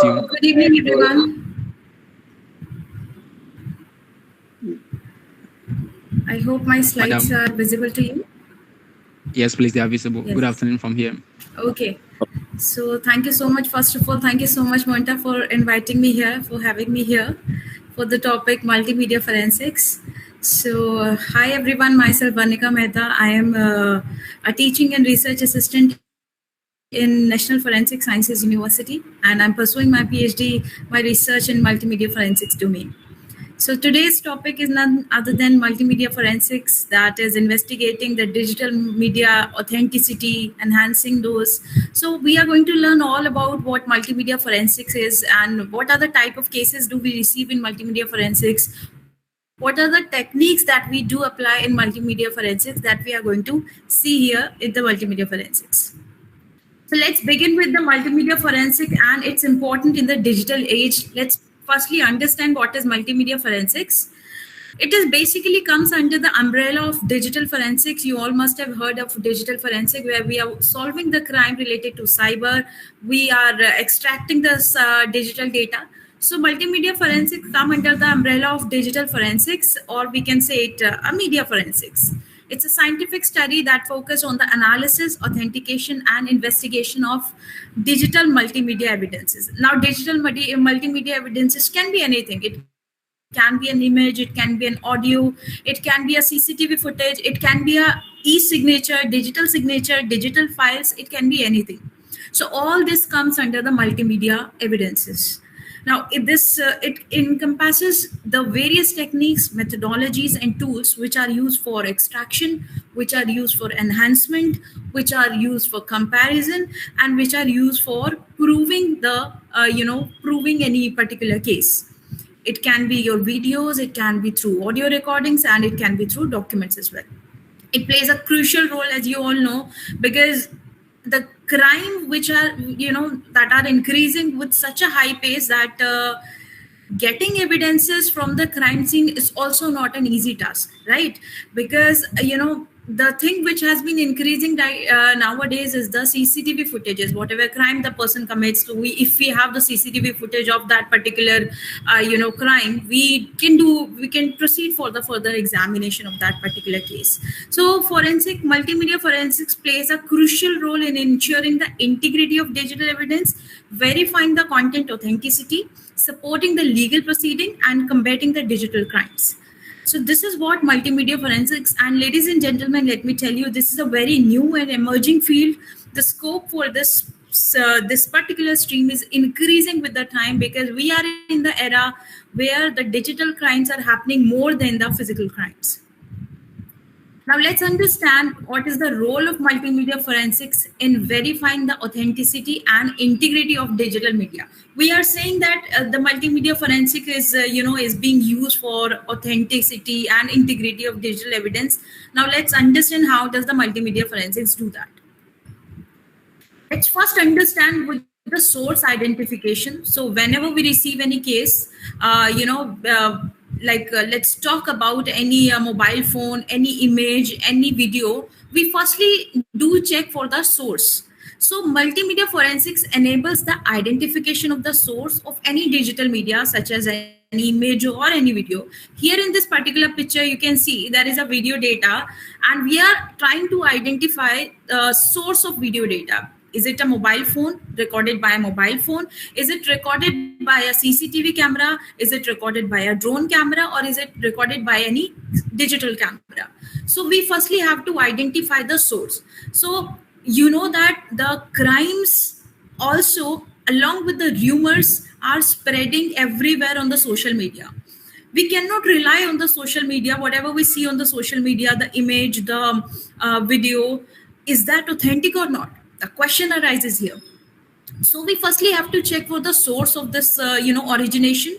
with you. Good evening, everyone. I hope my slides Madam, are visible to you. yes, please, they are visible. Yes. Good afternoon from here. Okay. So thank you so much. First of all, thank you so much, Monta, for inviting me here, for having me here for the topic multimedia forensics. So hi, everyone. Myself, Vernika Mehta. I am a teaching and research assistant in National Forensic Sciences University, and I'm pursuing my PhD, my research in multimedia forensics domain. So today's topic is none other than multimedia forensics, that is investigating the digital media authenticity, enhancing those. So we are going to learn all about what multimedia forensics is and what are the type of cases do we receive in multimedia forensics. What are the techniques that we do apply in multimedia forensics that we are going to see here in the multimedia forensics. So let's begin with the multimedia forensic and it's important in the digital age. Let's firstly understand what is multimedia forensics. It is basically comes under the umbrella of digital forensics. You all must have heard of digital forensic, where we are solving the crime related to cyber. We are extracting this digital data. So multimedia forensics come under the umbrella of digital forensics, or we can say it a media forensics. It's a scientific study that focuses on the analysis, authentication, and investigation of digital multimedia evidences. Now, digital multimedia evidences can be anything. It can be an image, it can be an audio, it can be a CCTV footage, it can be a e-signature, digital files, it can be anything. So all this comes under the multimedia evidences. Now, it encompasses the various techniques, methodologies, and tools which are used for extraction, which are used for enhancement, which are used for comparison, and which are used for proving proving any particular case. It can be your videos, it can be through audio recordings, and it can be through documents as well. It plays a crucial role, as you all know, because the crime which are that are increasing with such a high pace that getting evidences from the crime scene is also not an easy task, right? Because the thing which has been increasing nowadays is the CCTV footages. Whatever crime the person commits, if we have the CCTV footage of that particular crime, we can proceed for the further examination of that particular case. So multimedia forensics plays a crucial role in ensuring the integrity of digital evidence, verifying the content authenticity, supporting the legal proceeding, and combating the digital crimes. So this is what multimedia forensics, and ladies and gentlemen, let me tell you, this is a very new and emerging field. The scope for this particular stream is increasing with the time, because we are in the era where the digital crimes are happening more than the physical crimes. Now let's understand what is the role of multimedia forensics in verifying the authenticity and integrity of digital media. We are saying that the multimedia forensic is being used for authenticity and integrity of digital evidence. Now let's understand how does the multimedia forensics do that. Let's first understand with the source identification. So whenever we receive any case, let's talk about any mobile phone, any image, any video, we firstly do check for the source. So multimedia forensics enables the identification of the source of any digital media, such as any image or any video. Here in this particular picture, you can see there is a video data, and we are trying to identify the source of video data. Is it a mobile phone, recorded by a mobile phone? Is it recorded by a CCTV camera? Is it recorded by a drone camera? Or is it recorded by any digital camera? So we firstly have to identify the source. So you know that the crimes also, along with the rumors, are spreading everywhere on the social media. We cannot rely on the social media. Whatever we see on the social media, the image, the video, is that authentic or not? The question arises here. So we firstly have to check for the source of this, origination.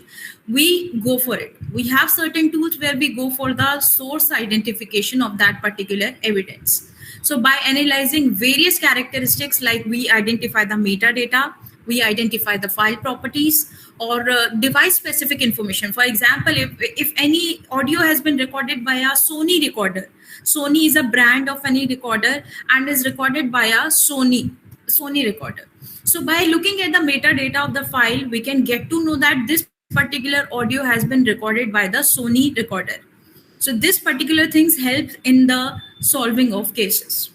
We go for it. We have certain tools where we go for the source identification of that particular evidence. So by analyzing various characteristics, like we identify the metadata, we identify the file properties, or device specific information. For example, if any audio has been recorded by a Sony recorder, Sony is a brand of any recorder and is recorded by a Sony Sony recorder. So by looking at the metadata of the file, we can get to know that this particular audio has been recorded by the Sony recorder. So this particular things helps in the solving of cases.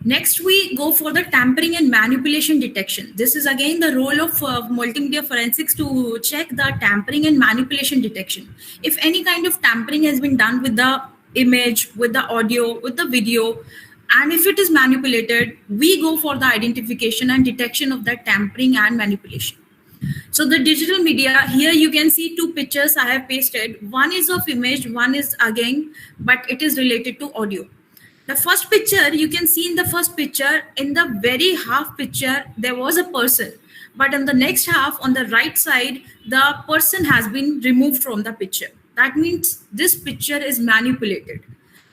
Next, we go for the tampering and manipulation detection. This is again the role of multimedia forensics to check the tampering and manipulation detection. If any kind of tampering has been done with the image, with the audio, with the video, and if it is manipulated, we go for the identification and detection of that tampering and manipulation. So the digital media, here you can see two pictures I have pasted. One is of image, one is again, but it is related to audio. The first picture, you can see in the first picture, in the very half picture, there was a person. But in the next half, on the right side, the person has been removed from the picture. That means this picture is manipulated.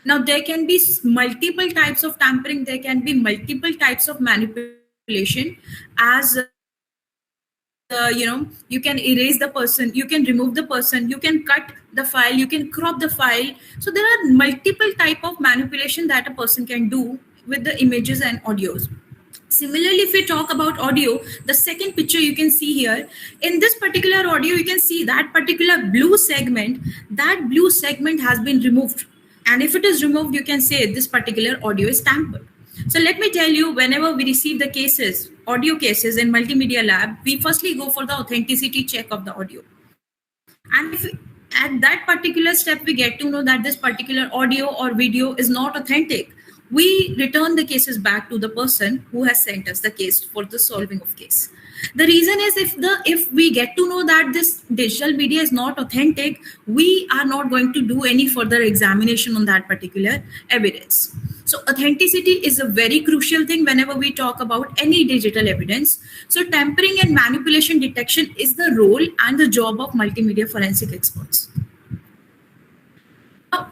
Now, there can be multiple types of tampering. There can be multiple types of manipulation as you can erase the person, you can remove the person, you can cut the file, you can crop the file. So there are multiple type of manipulation that a person can do with the images and audios. Similarly, if we talk about audio, the second picture you can see here, in this particular audio, you can see that particular blue segment, that blue segment has been removed. And if it is removed, you can say this particular audio is tampered. So let me tell you, whenever we receive the cases, audio cases in multimedia lab, we firstly go for the authenticity check of the audio. And if at that particular step, we get to know that this particular audio or video is not authentic, we return the cases back to the person who has sent us the case for the solving of case. The reason is if we get to know that this digital media is not authentic, we are not going to do any further examination on that particular evidence. So authenticity is a very crucial thing whenever we talk about any digital evidence. So tampering and manipulation detection is the role and the job of multimedia forensic experts.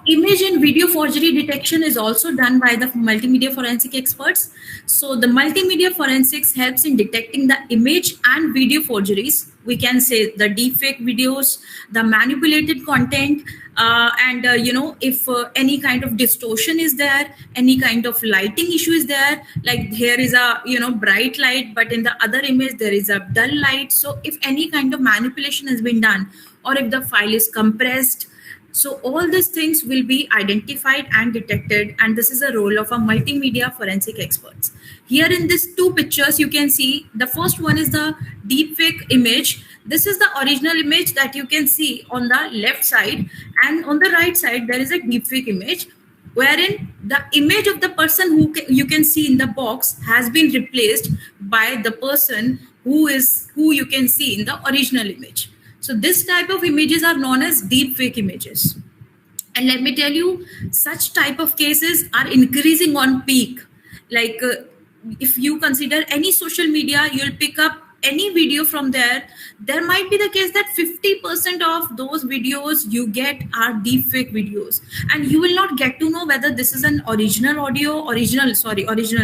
Image and video forgery detection is also done by the multimedia forensic experts. So the multimedia forensics helps in detecting the image and video forgeries. We can say the deepfake videos, the manipulated content, if any kind of distortion is there, any kind of lighting issue is there, like here is a bright light, but in the other image there is a dull light. So if any kind of manipulation has been done, or if the file is compressed, so all these things will be identified and detected, and this is a role of a multimedia forensic experts. Here in these two pictures, you can see the first one is the deepfake image. This is the original image that you can see on the left side, and on the right side there is a deepfake image, wherein the image of the person who you can see in the box has been replaced by the person who you can see in the original image. So this type of images are known as deepfake images. And let me tell you, such type of cases are increasing on peak. Like if you consider any social media, you'll pick up any video from there. There might be the case that 50% of those videos you get are deepfake videos. And you will not get to know whether this is an original audio, original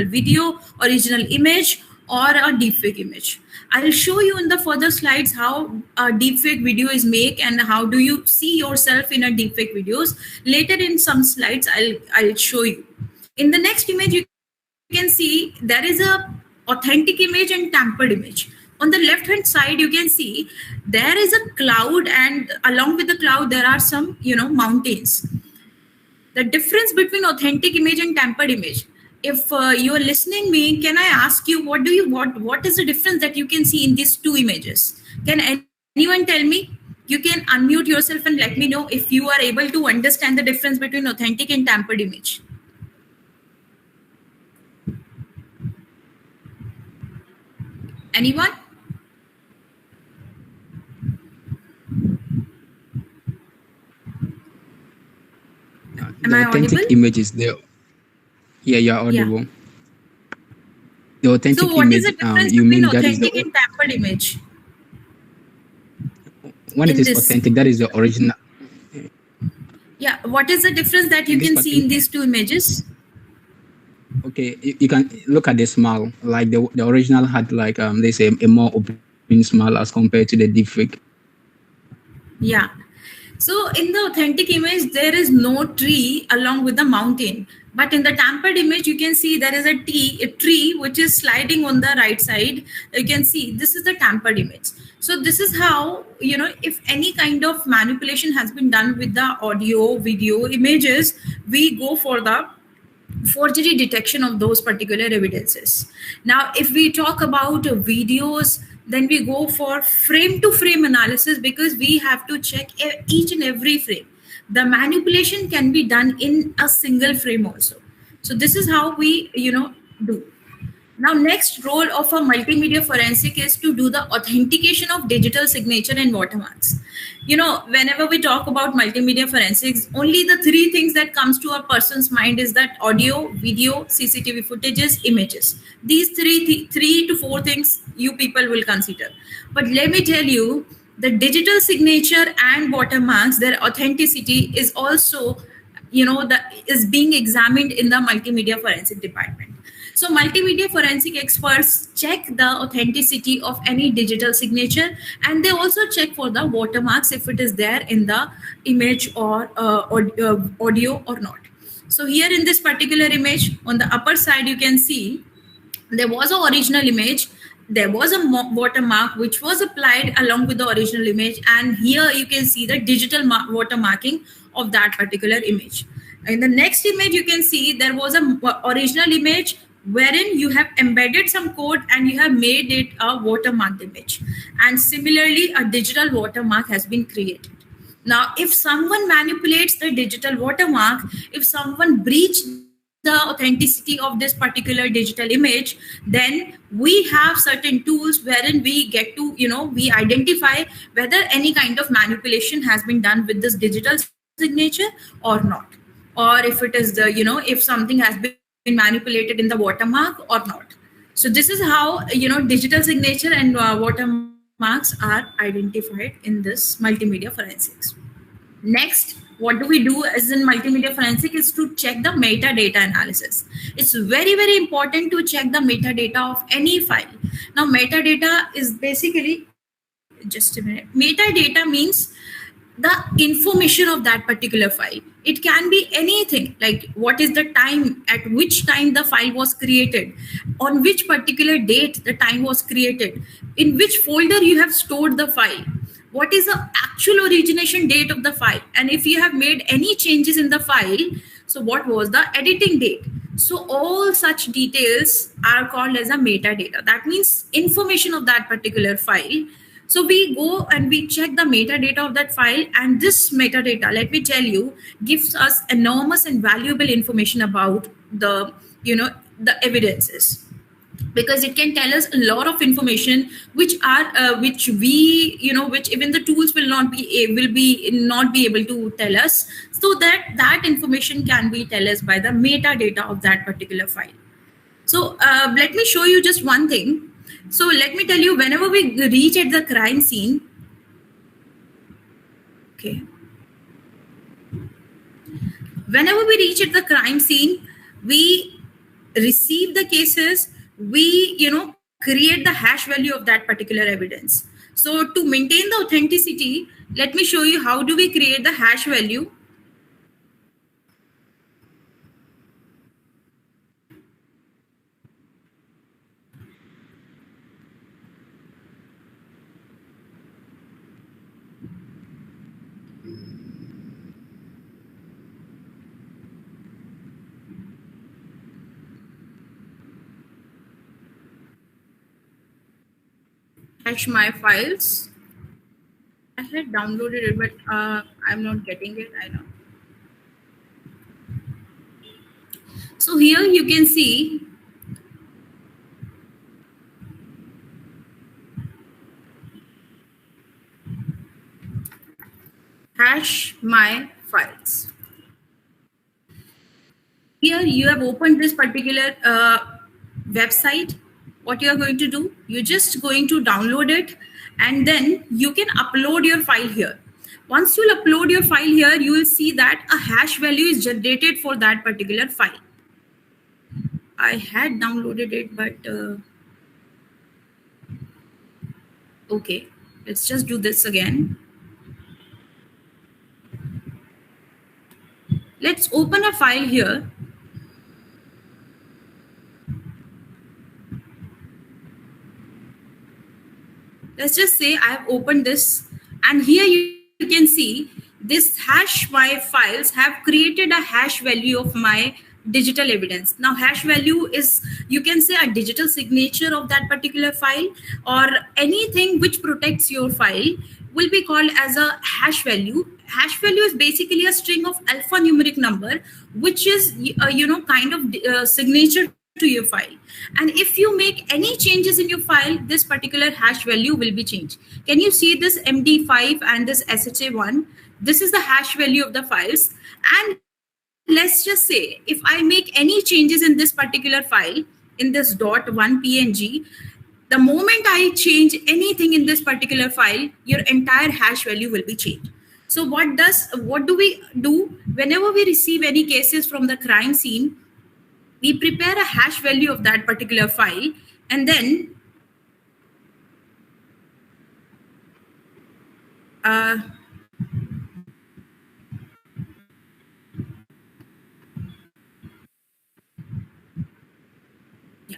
video, original image, or a deepfake image. I'll show you in the further slides how a deepfake video is made and how do you see yourself in a deepfake videos. Later in some slides, I'll show you. In the next image, you can see there is a authentic image and tampered image. On the left hand side, you can see there is a cloud, and along with the cloud, there are some mountains. The difference between authentic image and tampered image. If you are listening me, can I ask you what is the difference that you can see in these two images? Can anyone tell me? You can unmute yourself and let me know if you are able to understand the difference between authentic and tampered image. Anyone? Am I authentic audible? Image is there. Yeah, you're audible. Yeah. The authentic image. So what is the difference between authentic and tampered image? When it is authentic, that is the original. Yeah, what is the difference that you can see in these two images? Okay, you can look at the smile. Like the original had like they say a more open smile as compared to the deepfake. Yeah. So in the authentic image, there is no tree along with the mountain. But in the tampered image, you can see there is a tree which is sliding on the right side. You can see this is the tampered image. So this is how, if any kind of manipulation has been done with the audio, video, images, we go for the forgery detection of those particular evidences. Now, if we talk about videos, then we go for frame to frame analysis, because we have to check each and every frame. The manipulation can be done in a single frame also. So this is how we do. Now, next role of a multimedia forensic is to do the authentication of digital signature and watermarks. Whenever we talk about multimedia forensics, only the three things that comes to a person's mind is that audio, video, CCTV footages, images. These three to four things you people will consider. But let me tell you, the digital signature and watermarks, their authenticity is also, that is being examined in the multimedia forensic department. So multimedia forensic experts check the authenticity of any digital signature, and they also check for the watermarks if it is there in the image or audio or not. So here in this particular image, on the upper side, you can see there was an original image, there was a watermark which was applied along with the original image, and here you can see the digital watermarking of that particular image. In the next image, you can see there was a original image wherein you have embedded some code and you have made it a watermarked image, and similarly a digital watermark has been created. Now, if someone manipulates the digital watermark, if someone breached the authenticity of this particular digital image, then we have certain tools wherein we get to, we identify whether any kind of manipulation has been done with this digital signature or not. Or if it is the, if something has been manipulated in the watermark or not. So this is how, digital signature and watermarks are identified in this multimedia forensics. Next, what do we do as in multimedia forensic is to check the metadata analysis. It's very, very important to check the metadata of any file. Now, metadata is basically, just a minute, metadata means the information of that particular file. It can be anything, like what is the time, at which time the file was created, on which particular date the time was created, in which folder you have stored the file, what is the actual origination date of the file, and if you have made any changes in the file, so what was the editing date. So all such details are called as a metadata. That means information of that particular file. So we go and we check the metadata of that file, and this metadata, let me tell you, gives us enormous and valuable information about the, the evidences, because it can tell us a lot of information which are which we, which even the tools will not be able to tell us. So that information can be tell us by the metadata of that particular file. So let me show you just one thing. So let me tell you, whenever we reach at the crime scene, okay, whenever we reach at the crime scene, we receive the cases, we, create the hash value of that particular evidence. So to maintain the authenticity, let me show you how do we create the hash value. Hash my files. I had downloaded it, but I'm not getting it. I know. So here you can see hash my files. Here you have opened this particular website. What you are going to do, you're just going to download it, and then you can upload your file here. Once you'll upload your file here, you will see that a hash value is generated for that particular file. I had downloaded it, but okay, let's just do this again. Let's open a file here. let's just say I have opened this, and here you can see this hash files have created a hash value of my digital evidence. Now hash value is, you can say, a digital signature of that particular file, or anything which protects your file will be called as a hash value. Hash value is basically a string of alphanumeric number, which is kind of signature to your file. And if you make any changes in your file, this particular hash value will be changed. Can you see this MD5 and this SHA1? This is the hash value of the files. And let's just say if I make any changes in this particular file, in this .1 PNG, the moment I change anything in this particular file, your entire hash value will be changed. So what do we do whenever we receive any cases from the crime scene? We prepare a hash value of that particular file, and then uh, yeah.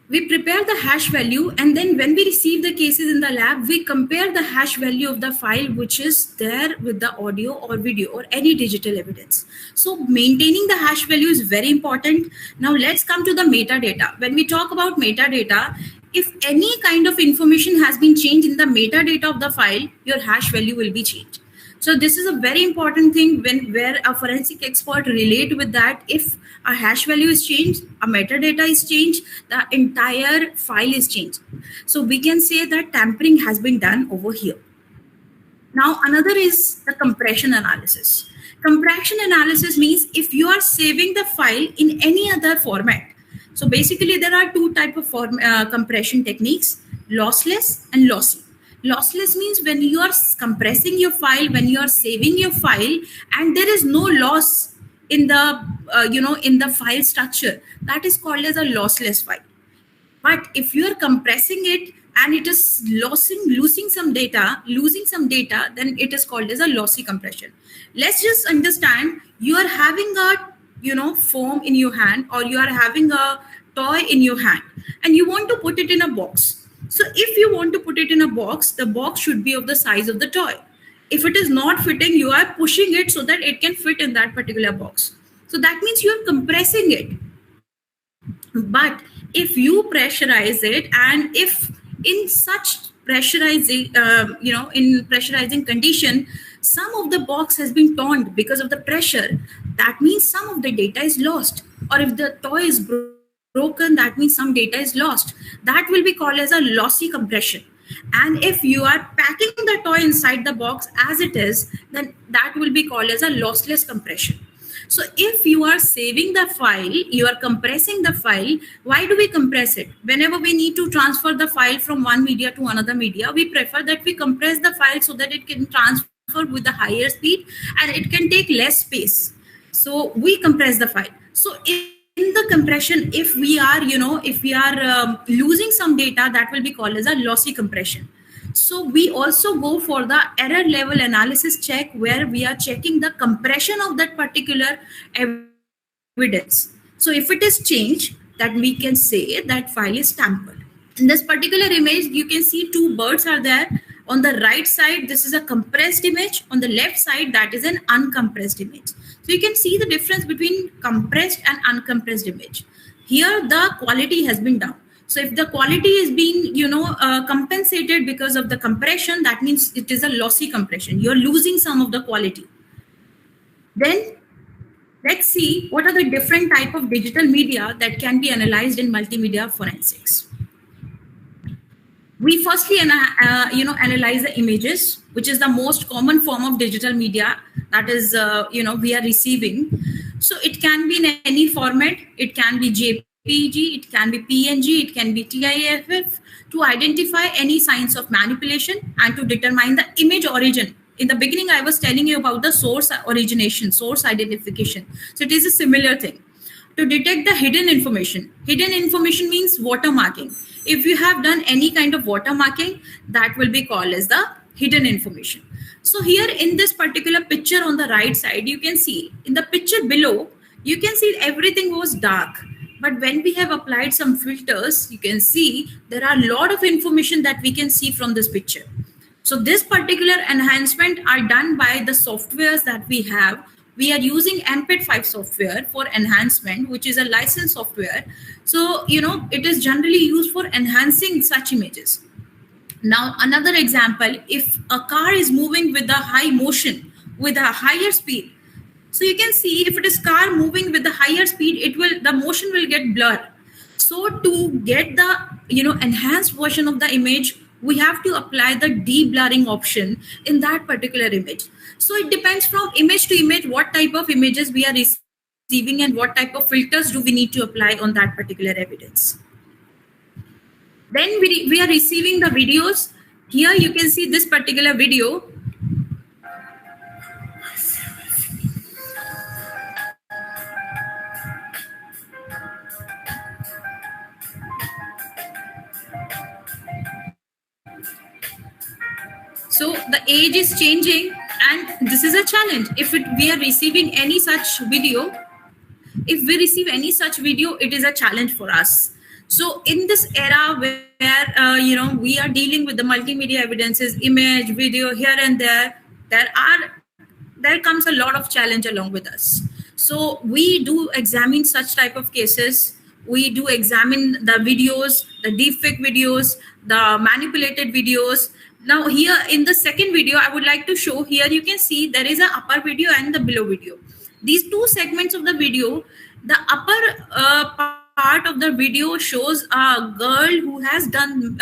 We prepare the hash value, and then when we receive the cases in the lab, we compare the hash value of the file which is there with the audio or video or any digital evidence. So maintaining the hash value is very important. Now let's come to the metadata. When we talk about metadata, if any kind of information has been changed in the metadata of the file, your hash value will be changed. So this is a very important thing where a forensic expert relate with that. If a hash value is changed, a metadata is changed, the entire file is changed. So we can say that tampering has been done over here. Now another is the compression analysis. Compression analysis means if you are saving the file in any other format. So basically there are two type of compression techniques: lossless and lossy. Lossless means when you are compressing your file, when you are saving your file, and there is no loss in the in the file structure, that is called as a lossless file. But if you are compressing it and it is losing some data, then it is called as a lossy compression. Let's just understand, you are having a foam in your hand, or you are having a toy in your hand, and you want to put it in a box. So if you want to put it in a box, the box should be of the size of the toy. If it is not fitting, you are pushing it so that it can fit in that particular box. So that means you are compressing it. But if you pressurize it, and if in such pressurizing, in pressurizing condition, some of the box has been torn because of the pressure, that means some of the data is lost. Or if the toy is broken, that means some data is lost. That will be called as a lossy compression. And if you are packing the toy inside the box as it is, then that will be called as a lossless compression. So if you are saving the file, you are compressing the file. Why do we compress it? Whenever we need to transfer the file from one media to another media, we prefer that we compress the file so that it can transfer with a higher speed and it can take less space. So we compress the file. So in the compression, if we are losing some data, that will be called as a lossy compression. So we also go for the error level analysis check, where we are checking the compression of that particular evidence. So if it is changed, that we can say that file is tampered. In this particular image, you can see two birds are there. On the right side, this is a compressed image. On the left side, that is an uncompressed image. So you can see the difference between compressed and uncompressed image. Here, the quality has been down. So if the quality is being, compensated because of the compression, that means it is a lossy compression. You're losing some of the quality. Then let's see what are the different type of digital media that can be analyzed in multimedia forensics. We firstly, analyze the images, which is the most common form of digital media that is, we are receiving. So it can be in any format. It can be JPG, it can be PNG, it can be TIFF, to identify any signs of manipulation and to determine the image origin. In the beginning, I was telling you about the source origination, source identification. So it is a similar thing. To detect the hidden information. Hidden information means watermarking. If you have done any kind of watermarking, that will be called as the hidden information. So here in this particular picture on the right side, you can see in the picture below, you can see everything was dark. But when we have applied some filters, you can see there are a lot of information that we can see from this picture. So this particular enhancement are done by the softwares that we have. We are using MPEG-5 software for enhancement, which is a licensed software. So, it is generally used for enhancing such images. Now, another example, if a car is moving with a high motion, with a higher speed, so you can see if it is car moving with the higher speed, the motion will get blurred. So to get the enhanced version of the image, we have to apply the de-blurring option in that particular image. So it depends from image to image what type of images we are receiving and what type of filters do we need to apply on that particular evidence. Then we are receiving the videos. Here you can see this particular video. So the age is changing, and this is a challenge. If we are receiving any such video, it is a challenge for us. So in this era where we are dealing with the multimedia evidences, image, video here and there comes a lot of challenge along with us. So we do examine such type of cases. We do examine the videos, the deepfake videos, the manipulated videos. Now here in the second video, I would like to show, here you can see there is an upper video and the below video. These two segments of the video, the upper part of the video shows a girl who has done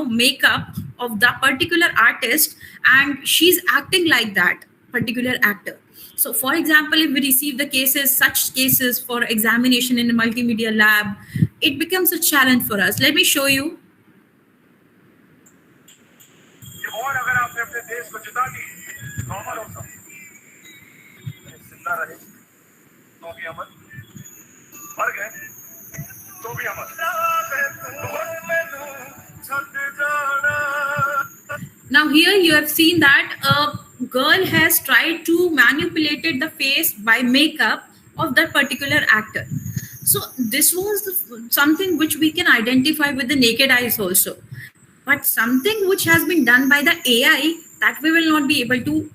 makeup of the particular artist, and she's acting like that particular actor. So for example, if we receive such cases for examination in a multimedia lab, it becomes a challenge for us. Let me show you. Now here you have seen that a girl has tried to manipulate the face by makeup of that particular actor. So this was something which we can identify with the naked eyes also. But something which has been done by the AI, that we will not be able to,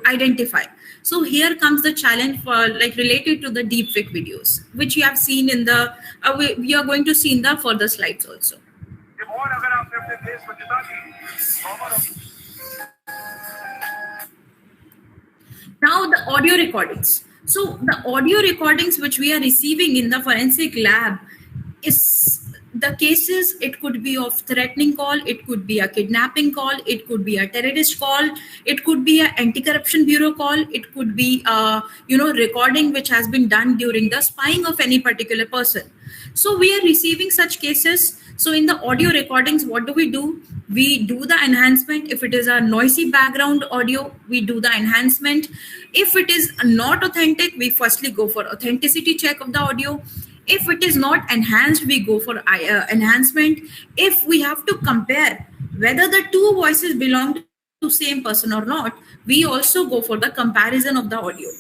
identify. So here comes the challenge for related to the deepfake videos, which you have seen in the, we are going to see in the further slides also. Now the audio recordings. So the audio recordings which we are receiving in the forensic lab is the cases. It could be of threatening call, it could be a kidnapping call, it could be a terrorist call, it could be an anti-corruption bureau call, it could be a recording which has been done during the spying of any particular person. So we are receiving such cases. So in the audio recordings, what do? We do the enhancement. If it is a noisy background audio, we do the enhancement. If it is not authentic, we firstly go for authenticity check of the audio. If it is not enhanced, we go for enhancement. If we have to compare whether the two voices belong to same person or not, we also go for the comparison of the audio.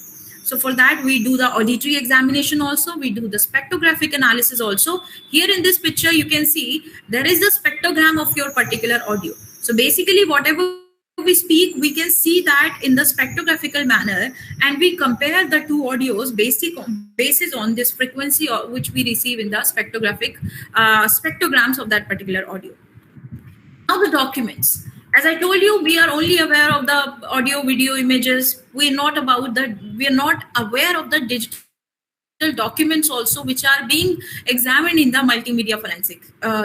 So for that, we do the auditory examination also. We do the spectrographic analysis also. Here in this picture, you can see there is the spectrogram of your particular audio. So basically, whatever we speak, we can see that in the spectrographical manner, and we compare the two audios basis on this frequency which we receive in the spectrographic spectrograms of that particular audio. Now the documents. As I told you, we are only aware of the audio, video, images. We are not aware of the digital documents also, which are being examined in the multimedia forensic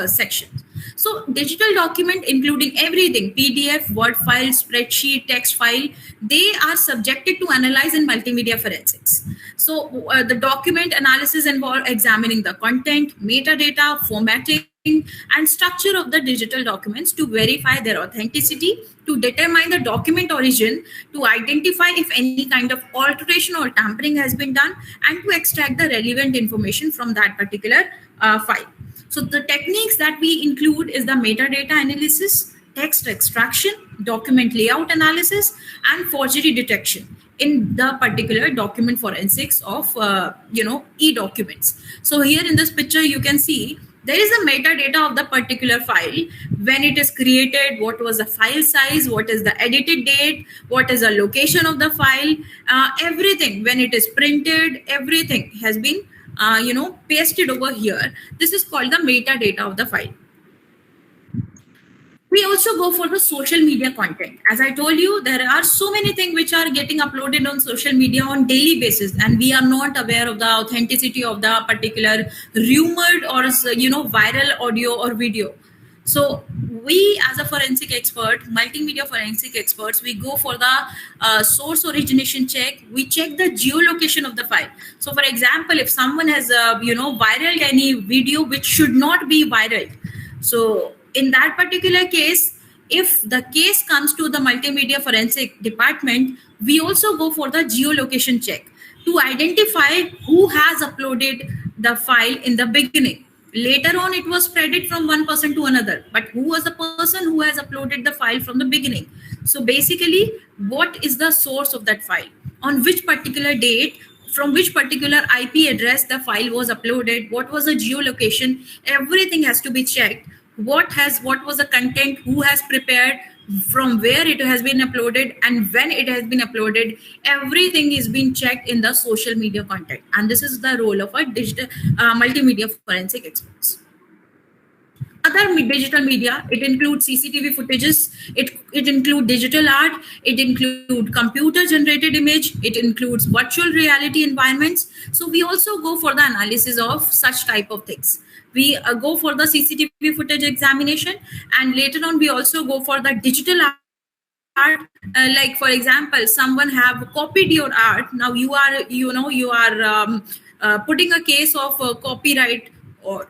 section. So digital document, including everything, PDF, Word file, spreadsheet, text file, they are subjected to analyze in multimedia forensics. So the document analysis involves examining the content, metadata, formatting, and structure of the digital documents to verify their authenticity, to determine the document origin, to identify if any kind of alteration or tampering has been done, and to extract the relevant information from that particular file. So the techniques that we include is the metadata analysis, text extraction, document layout analysis, and forgery detection. in the particular document forensics of e-documents. So here in this picture you can see there is a metadata of the particular file, when it is created, what was the file size, what is the edited date, what is the location of the file, everything, when it is printed, everything has been pasted over here. This is called the metadata of the file. We also go for the social media content. As I told you, there are so many things which are getting uploaded on social media on daily basis, and we are not aware of the authenticity of the particular rumored or viral audio or video. So we, as a forensic expert, multimedia forensic experts, we go for the source origination check. We check the geolocation of the file. So for example, if someone has viral any video which should not be viral, so in that particular case, if the case comes to the multimedia forensic department, we also go for the geolocation check to identify who has uploaded the file in the beginning. Later on, it was spreaded from one person to another, but who was the person who has uploaded the file from the beginning? So basically, what is the source of that file? On which particular date, from which particular IP address the file was uploaded, what was the geolocation, everything has to be checked. What was the content, who has prepared, from where it has been uploaded, and when it has been uploaded, everything is being checked in the social media content. And this is the role of a digital multimedia forensic experts. Other digital media, it includes CCTV footages, it includes digital art, it includes computer generated image, it includes virtual reality environments. So we also go for the analysis of such type of things. We go for the CCTV footage examination, and later on we also go for the digital art. Like for example, someone have copied your art. Now you are putting a case of copyright or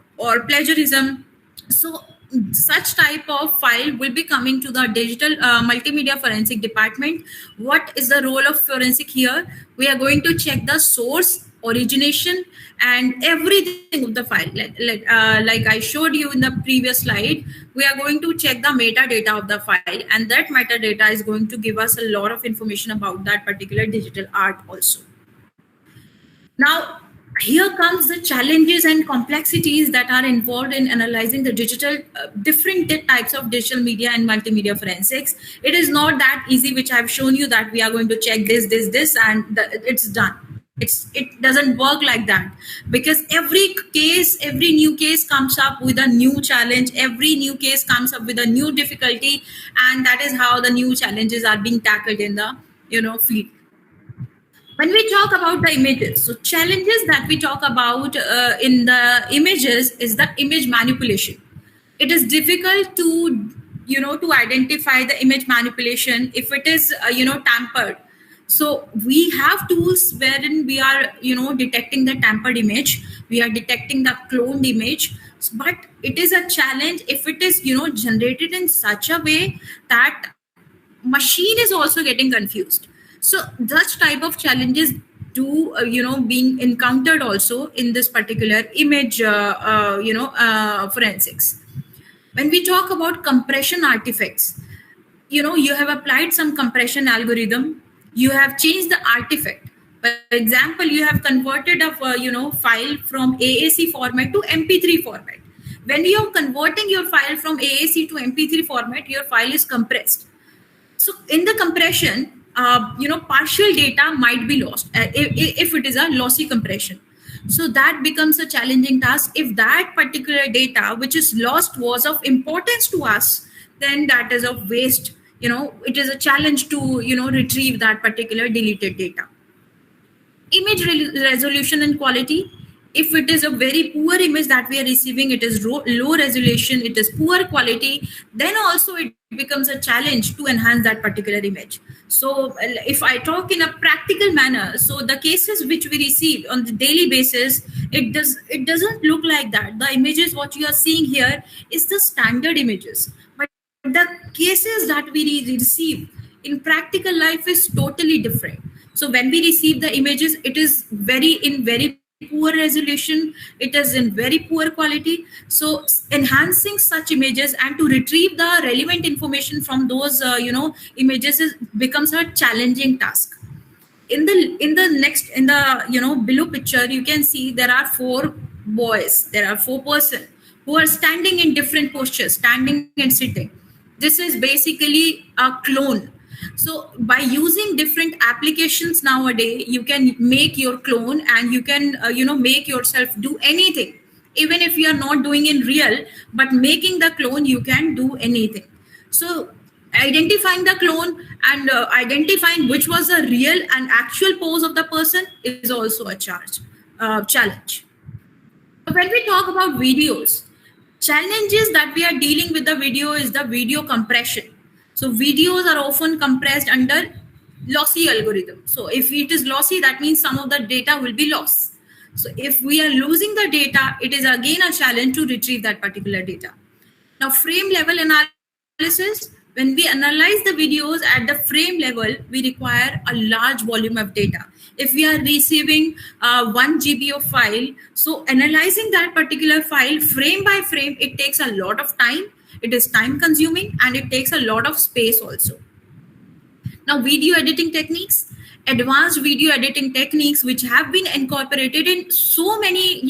plagiarism. So such type of file will be coming to the digital multimedia forensic department. What is the role of forensic here? We are going to check the source, origination, and everything of the file. Like I showed you in the previous slide, we are going to check the metadata of the file, and that metadata is going to give us a lot of information about that particular digital art also. Now, here comes the challenges and complexities that are involved in analyzing the digital different types of digital media and multimedia forensics. It is not that easy, which I've shown you, that we are going to check this, and it's done. It doesn't work like that, because every new case comes up with a new challenge. Every new case comes up with a new difficulty, and that is how the new challenges are being tackled in the field. When we talk about the images, so challenges that we talk about in the images is the image manipulation. It is difficult to identify the image manipulation if it is tampered. So we have tools wherein we are detecting the tampered image, we are detecting the cloned image, but it is a challenge if it is generated in such a way that machine is also getting confused. So such type of challenges do being encountered also in this particular image forensics. When we talk about compression artifacts, you have applied some compression algorithm, you have changed the artifact. For example, you have converted a file from AAC format to MP3 format. When you are converting your file from AAC to MP3 format, your file is compressed. So in the compression, partial data might be lost if it is a lossy compression. So that becomes a challenging task. If that particular data which is lost was of importance to us, then that is of waste. It is a challenge to retrieve that particular deleted data. Image resolution and quality. If it is a very poor image that we are receiving, it is low resolution, it is poor quality, then also it becomes a challenge to enhance that particular image. So if I talk in a practical manner, so the cases which we receive on the daily basis, it doesn't look like that. The images what you are seeing here is the standard images, but the cases that we receive in practical life is totally different. So when we receive the images, it is very poor resolution, it is in very poor quality. So enhancing such images and to retrieve the relevant information from those images becomes a challenging task. in the below picture, you can see there are four boys, there are four person who are standing in different postures, standing and sitting. This is basically a clone. So by using different applications nowadays, you can make your clone, and you can make yourself do anything, even if you are not doing in real, but making the clone, you can do anything. So identifying the clone and identifying which was a real and actual pose of the person is also a challenge. When we talk about videos, challenges that we are dealing with the video is the video compression. So videos are often compressed under lossy algorithm. So if it is lossy, that means some of the data will be lost. So if we are losing the data, it is again a challenge to retrieve that particular data. Now, frame level analysis, when we analyze the videos at the frame level, we require a large volume of data. If we are receiving 1 GB of file, so analyzing that particular file frame by frame, it takes a lot of time, it is time consuming, and it takes a lot of space also. Now, video editing techniques, advanced video editing techniques, which have been incorporated in so many,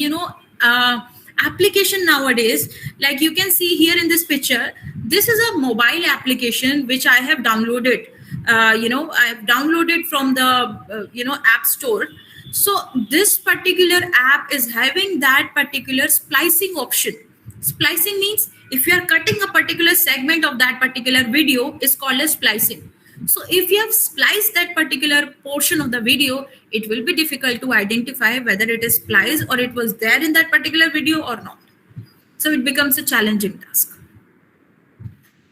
application nowadays. Like you can see here in this picture, this is a mobile application which I have downloaded. I have downloaded from the App Store. So this particular app is having that particular splicing option. Splicing means if you are cutting a particular segment of that particular video, is called as splicing. So if you have spliced that particular portion of the video, it will be difficult to identify whether it is spliced or it was there in that particular video or not. So it becomes a challenging task.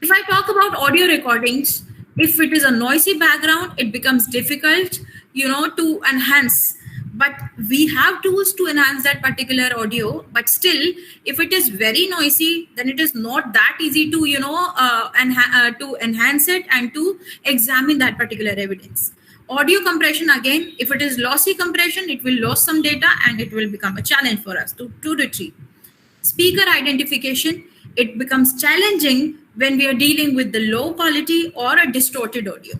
If I talk about audio recordings, if it is a noisy background, it becomes difficult, to enhance. But we have tools to enhance that particular audio. But still, if it is very noisy, then it is not that easy to, to enhance it and to examine that particular evidence. Audio compression, again, if it is lossy compression, it will lose some data and it will become a challenge for us to retrieve. Speaker identification, it becomes challenging when we are dealing with the low quality or a distorted audio.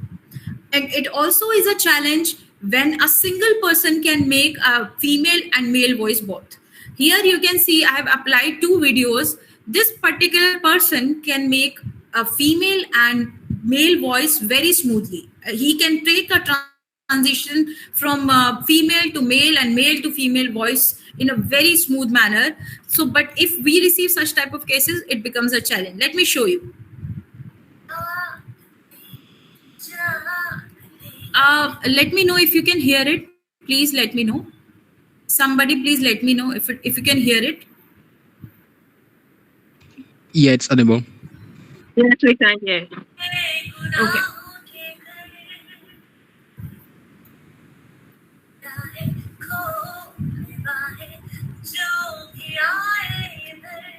And it also is a challenge when a single person can make a female and male voice both. Here you can see I have applied two videos. This particular person can make a female and male voice very smoothly. He can take a transition from female to male and male to female voice in a very smooth manner. So, but if we receive such type of cases, it becomes a challenge. Let me show you. Let me know if you can hear it. Please let me know. Somebody please let me know if you can hear it. Yeah, it's audible. Yes, we can hear. Okay.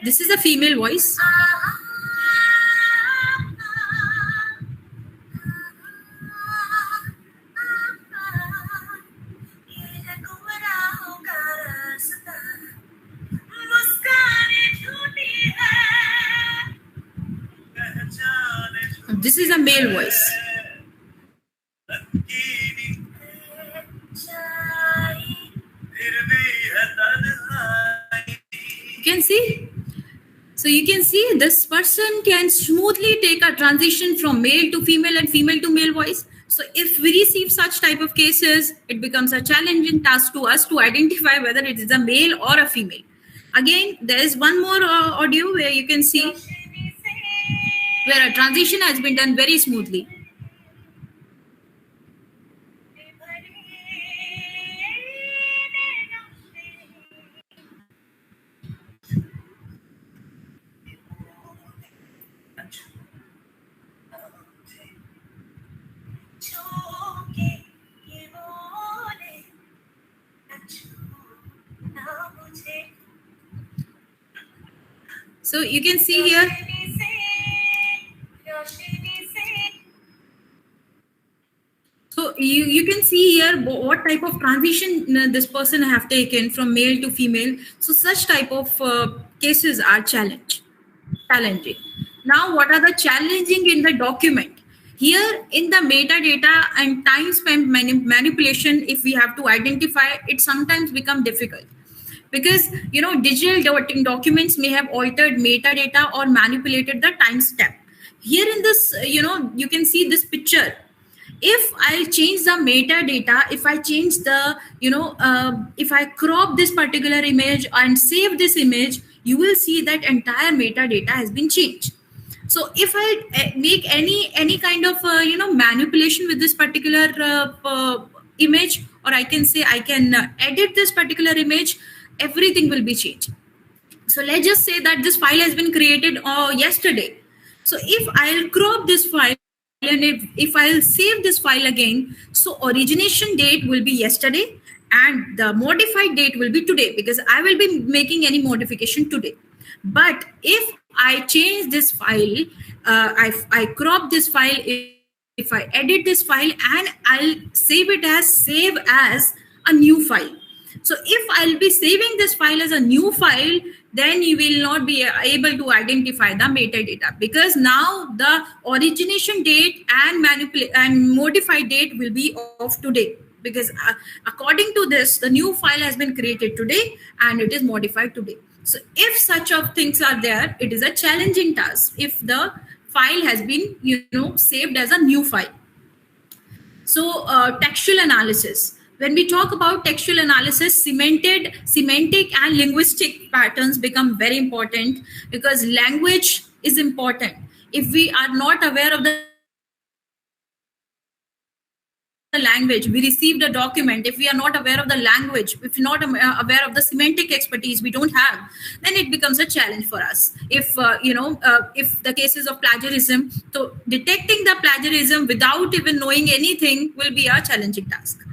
This is a female voice. This is a male voice. You can see. So you can see this person can smoothly take a transition from male to female and female to male voice. So if we receive such type of cases, it becomes a challenging task to us to identify whether it is a male or a female. Again, there is one more audio where you can see where a transition has been done very smoothly. So you can see here. So you can see here what type of transition this person have taken from male to female. So such type of cases are challenging. Now, what are the challenging in the document? Here in the metadata and time spent manipulation, if we have to identify, it sometimes become difficult, because digital documents may have altered metadata or manipulated the timestamp. Here in this, you can see this picture. If I change the metadata, if I change the, if I crop this particular image and save this image, you will see that entire metadata has been changed. So if I make any kind of manipulation with this particular image, or I can say I can edit this particular image, everything will be changed. So let's just say that this file has been created yesterday. So if I'll crop this file, and if I'll save this file again, so origination date will be yesterday and the modified date will be today, because I will be making any modification today. But if I change this file, I crop this file, if I edit this file, and I'll save as a new file. So if I'll be saving this file as a new file, then you will not be able to identify the metadata, because now the origination date and modified date will be of today, because according to this, the new file has been created today and it is modified today. So if such of things are there, it is a challenging task if the file has been saved as a new file. So textual analysis. When we talk about textual analysis, semantic and linguistic patterns become very important, because language is important. If we are not aware of the language, we received a document. If we are not aware of the language, if we are not aware of the semantic expertise, we don't have, then it becomes a challenge for us. If if the cases of plagiarism, so detecting the plagiarism without even knowing anything will be a challenging task.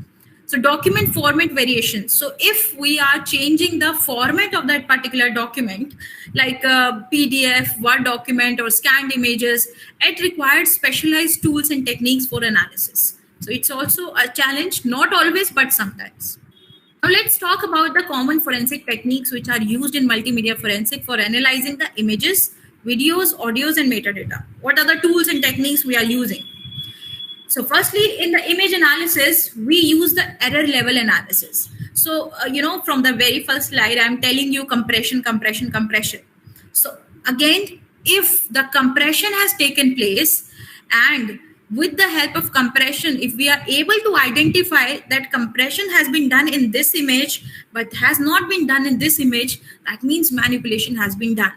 So document format variations. So if we are changing the format of that particular document, like a PDF, Word document, or scanned images, it requires specialized tools and techniques for analysis. So it's also a challenge, not always, but sometimes. Now let's talk about the common forensic techniques which are used in multimedia forensic for analyzing the images, videos, audios, and metadata. What are the tools and techniques we are using? So firstly, in the image analysis, we use the error level analysis. So, from the very first slide, I'm telling you compression. So again, if the compression has taken place, and with the help of compression, if we are able to identify that compression has been done in this image, but has not been done in this image, that means manipulation has been done.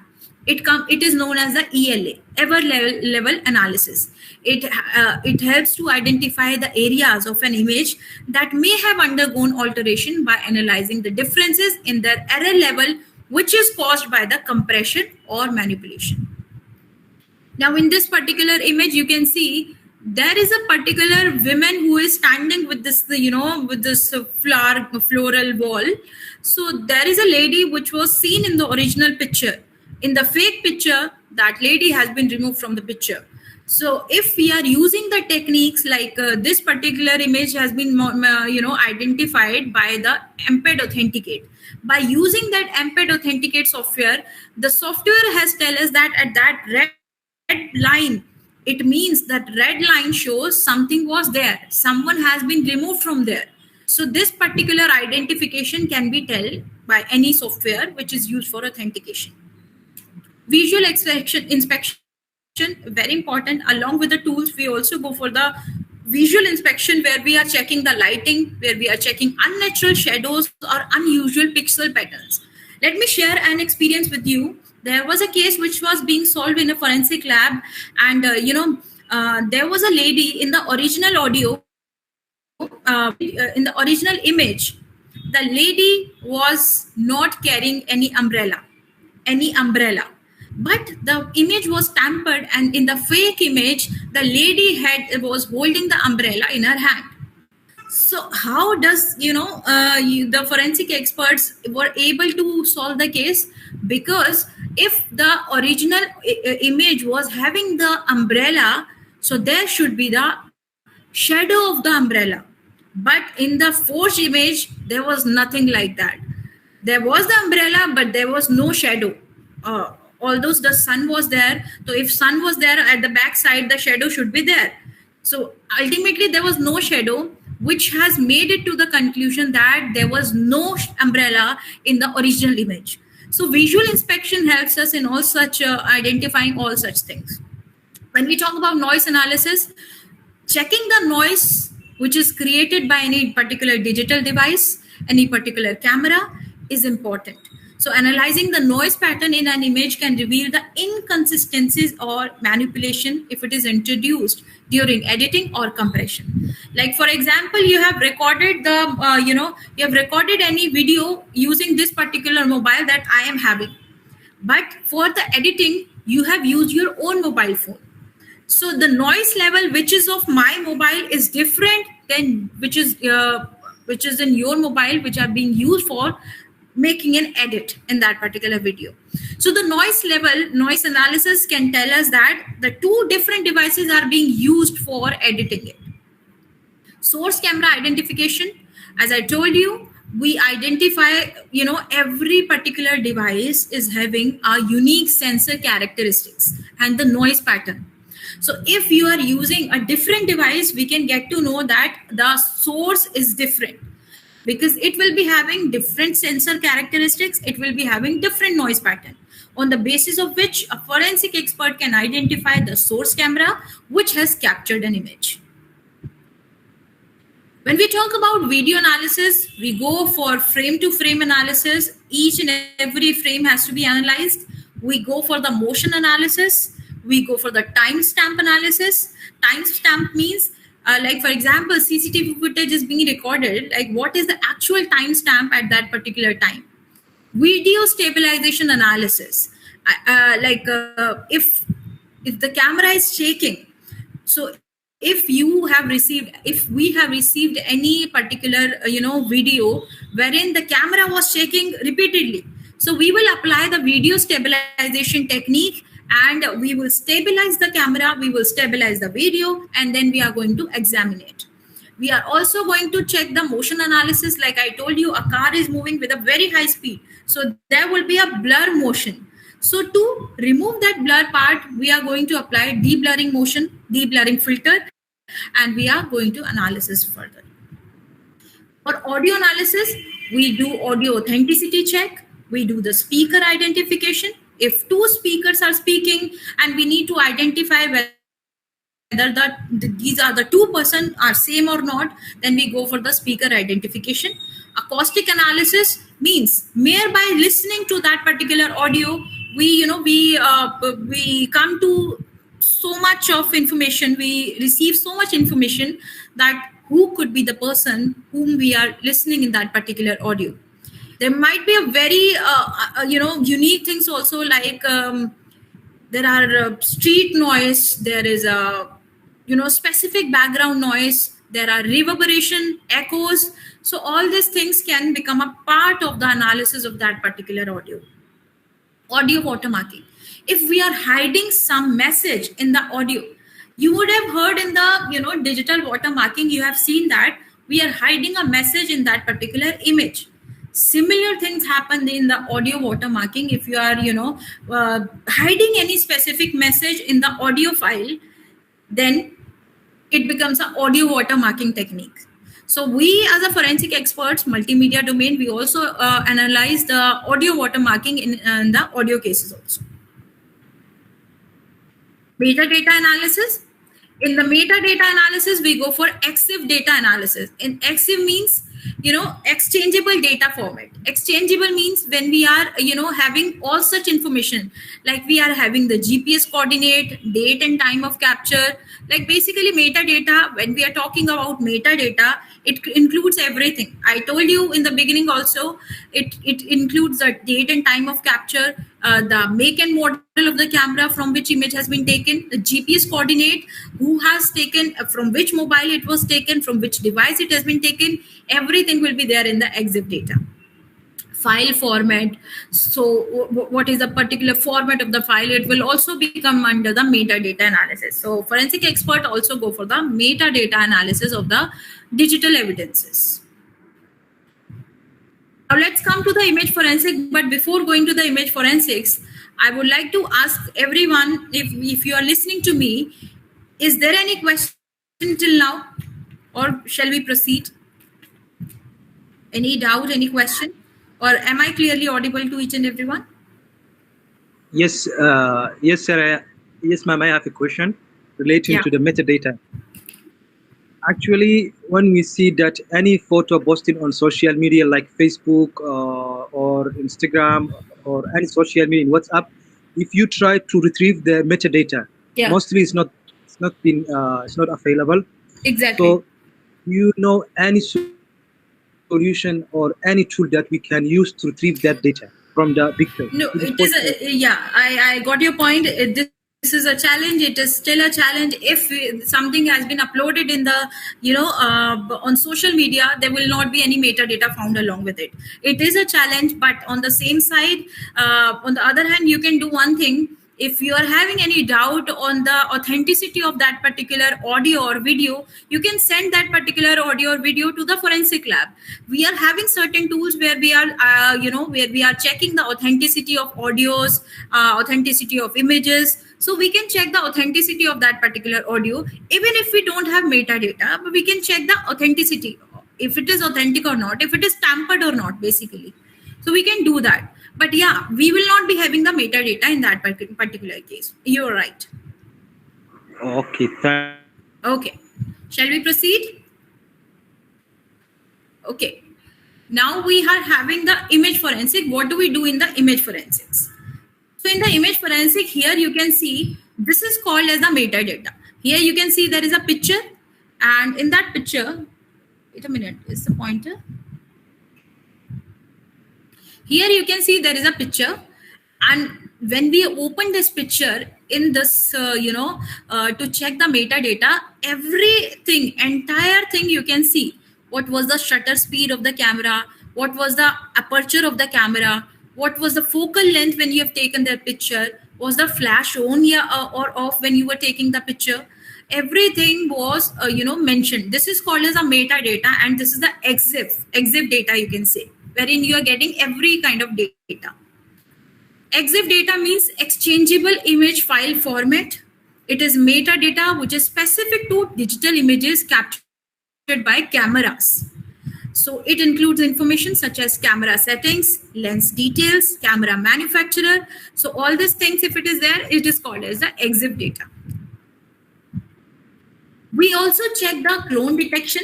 It is known as the ELA, error level analysis. It helps to identify the areas of an image that may have undergone alteration by analyzing the differences in their error level, which is caused by the compression or manipulation. Now, in this particular image, you can see there is a particular woman who is standing with this, with this floral wall. So there is a lady which was seen in the original picture. In the fake picture, that lady has been removed from the picture. So if we are using the techniques like this particular image has been, identified by the Embed Authenticate. By using that Embed Authenticate software, the software has tell us that at that red line, it means that red line shows something was there. Someone has been removed from there. So this particular identification can be tell by any software which is used for authentication. Visual inspection, very important. Along with the tools, we also go for the visual inspection, where we are checking the lighting, where we are checking unnatural shadows or unusual pixel patterns. Let me share an experience with you. There was a case which was being solved in a forensic lab, and there was a lady in the original audio, in the original image. The lady was not carrying any umbrella. But the image was tampered, and in the fake image, the lady was holding the umbrella in her hand. So how does the forensic experts were able to solve the case? Because if the original image was having the umbrella, so there should be the shadow of the umbrella. But in the forged image, there was nothing like that. There was the umbrella, but there was no shadow. Although the sun was there, so if sun was there at the back side, the shadow should be there. So ultimately, there was no shadow, which has made it to the conclusion that there was no umbrella in the original image. So visual inspection helps us in all such identifying all such things. When we talk about noise analysis, checking the noise which is created by any particular digital device, any particular camera, is important. So analyzing the noise pattern in an image can reveal the inconsistencies or manipulation if it is introduced during editing or compression. Like for example, you have recorded the you have recorded any video using this particular mobile that I am having, but for the editing you have used your own mobile phone. So the noise level which is of my mobile is different than which is in your mobile, which are being used for making an edit in that particular video. So the noise level, noise analysis can tell us that the two different devices are being used for editing it. Source camera identification, as I told you, we identify, every particular device is having a unique sensor characteristics and the noise pattern. So if you are using a different device, we can get to know that the source is different, because it will be having different sensor characteristics, it will be having different noise pattern, on the basis of which a forensic expert can identify the source camera which has captured an image. When we talk about video analysis, we go for frame to frame analysis. Each and every frame has to be analyzed. We go for the motion analysis. We go for the timestamp analysis. Timestamp means, like for example, CCTV footage is being recorded. Like what is the actual timestamp at that particular time? Video stabilization analysis. If the camera is shaking, so if we have received any particular video wherein the camera was shaking repeatedly, so we will apply the video stabilization technique and we will stabilize the camera, we will stabilize the video, and then we are going to examine it. We are also going to check the motion analysis. Like I told you, a car is moving with a very high speed, so there will be a blur motion. So to remove that blur part, we are going to apply deblurring motion, deblurring filter, and we are going to analysis further. For audio analysis, we do audio authenticity check, we do the speaker identification. If two speakers are speaking and we need to identify whether these are the two person are same or not, then we go for the speaker identification. Acoustic analysis means mere by listening to that particular audio, we come to so much of information, we receive so much information that who could be the person whom we are listening in that particular audio. There might be a very unique things also, like there are street noise, there is a specific background noise, there are reverberation, echoes. So all these things can become a part of the analysis of that particular audio. Audio watermarking. If we are hiding some message in the audio, you would have heard in the digital watermarking, you have seen that we are hiding a message in that particular image. Similar things happen in the audio watermarking. If you are hiding any specific message in the audio file, then it becomes an audio watermarking technique. So we as a forensic experts, multimedia domain, we also analyze the audio watermarking in the audio cases also. Metadata analysis. In the metadata analysis, we go for EXIF data analysis. In EXIF means, exchangeable data format. Exchangeable means when we are, having all such information, like we are having the GPS coordinate, date and time of capture, like basically metadata. When we are talking about metadata, it includes everything. I told you in the beginning also, it includes the date and time of capture, the make and model of the camera from which image has been taken, the GPS coordinate, who has taken, from which mobile it was taken, from which device it has been taken, everything will be there in the EXIF data. File format. So what is the particular format of the file? It will also become under the metadata analysis. So forensic expert also go for the metadata analysis of the digital evidences. Now let's come to the image forensic. But before going to the image forensics, I would like to ask everyone, if you are listening to me, is there any question till now, or shall we proceed? Any doubt, any question? Or am I clearly audible to each and everyone? Yes, yes, sir. Yes, ma'am. I have a question relating Yeah. to the metadata. Actually, when we see that any photo posted on social media like Facebook or Instagram or any social media in WhatsApp, if you try to retrieve the metadata, Yeah. mostly it's not available. Exactly. So, you know any solution or any tool that we can use to retrieve that data from the picture? It is No, possible. it is yeah, I got your point. This is a challenge. It is still a challenge if something has been uploaded in the on social media. There will not be any metadata found along with it. It is a challenge, but on the same side, on the other hand, you can do one thing. If you are having any doubt on the authenticity of that particular audio or video, you can send that particular audio or video to the forensic lab. We are having certain tools where we are where we are checking the authenticity of audios, authenticity of images, so we can check the authenticity of that particular audio. Even if we don't have metadata, but we can check the authenticity, if it is authentic or not, if it is tampered or not, basically. So we can do that. But yeah, we will not be having the metadata in that particular case. You're right. Okay, thank you. Okay. Shall we proceed? Okay. Now we are having the image forensic. What do we do in the image forensics? So in the image forensic, here you can see this is called as the metadata. Here you can see there is a picture, and in that picture, wait a minute, is the pointer? Here you can see there is a picture, and when we open this picture in this to check the metadata, everything, entire thing, you can see what was the shutter speed of the camera, what was the aperture of the camera, what was the focal length when you have taken the picture, was the flash on or off when you were taking the picture. Everything was mentioned. This is called as a metadata, and this is the exif data, you can say, wherein you are getting every kind of data. EXIF data means exchangeable image file format. It is metadata which is specific to digital images captured by cameras. So it includes information such as camera settings, lens details, camera manufacturer. So all these things, if it is there, it is called as the EXIF data. We also check the clone detection,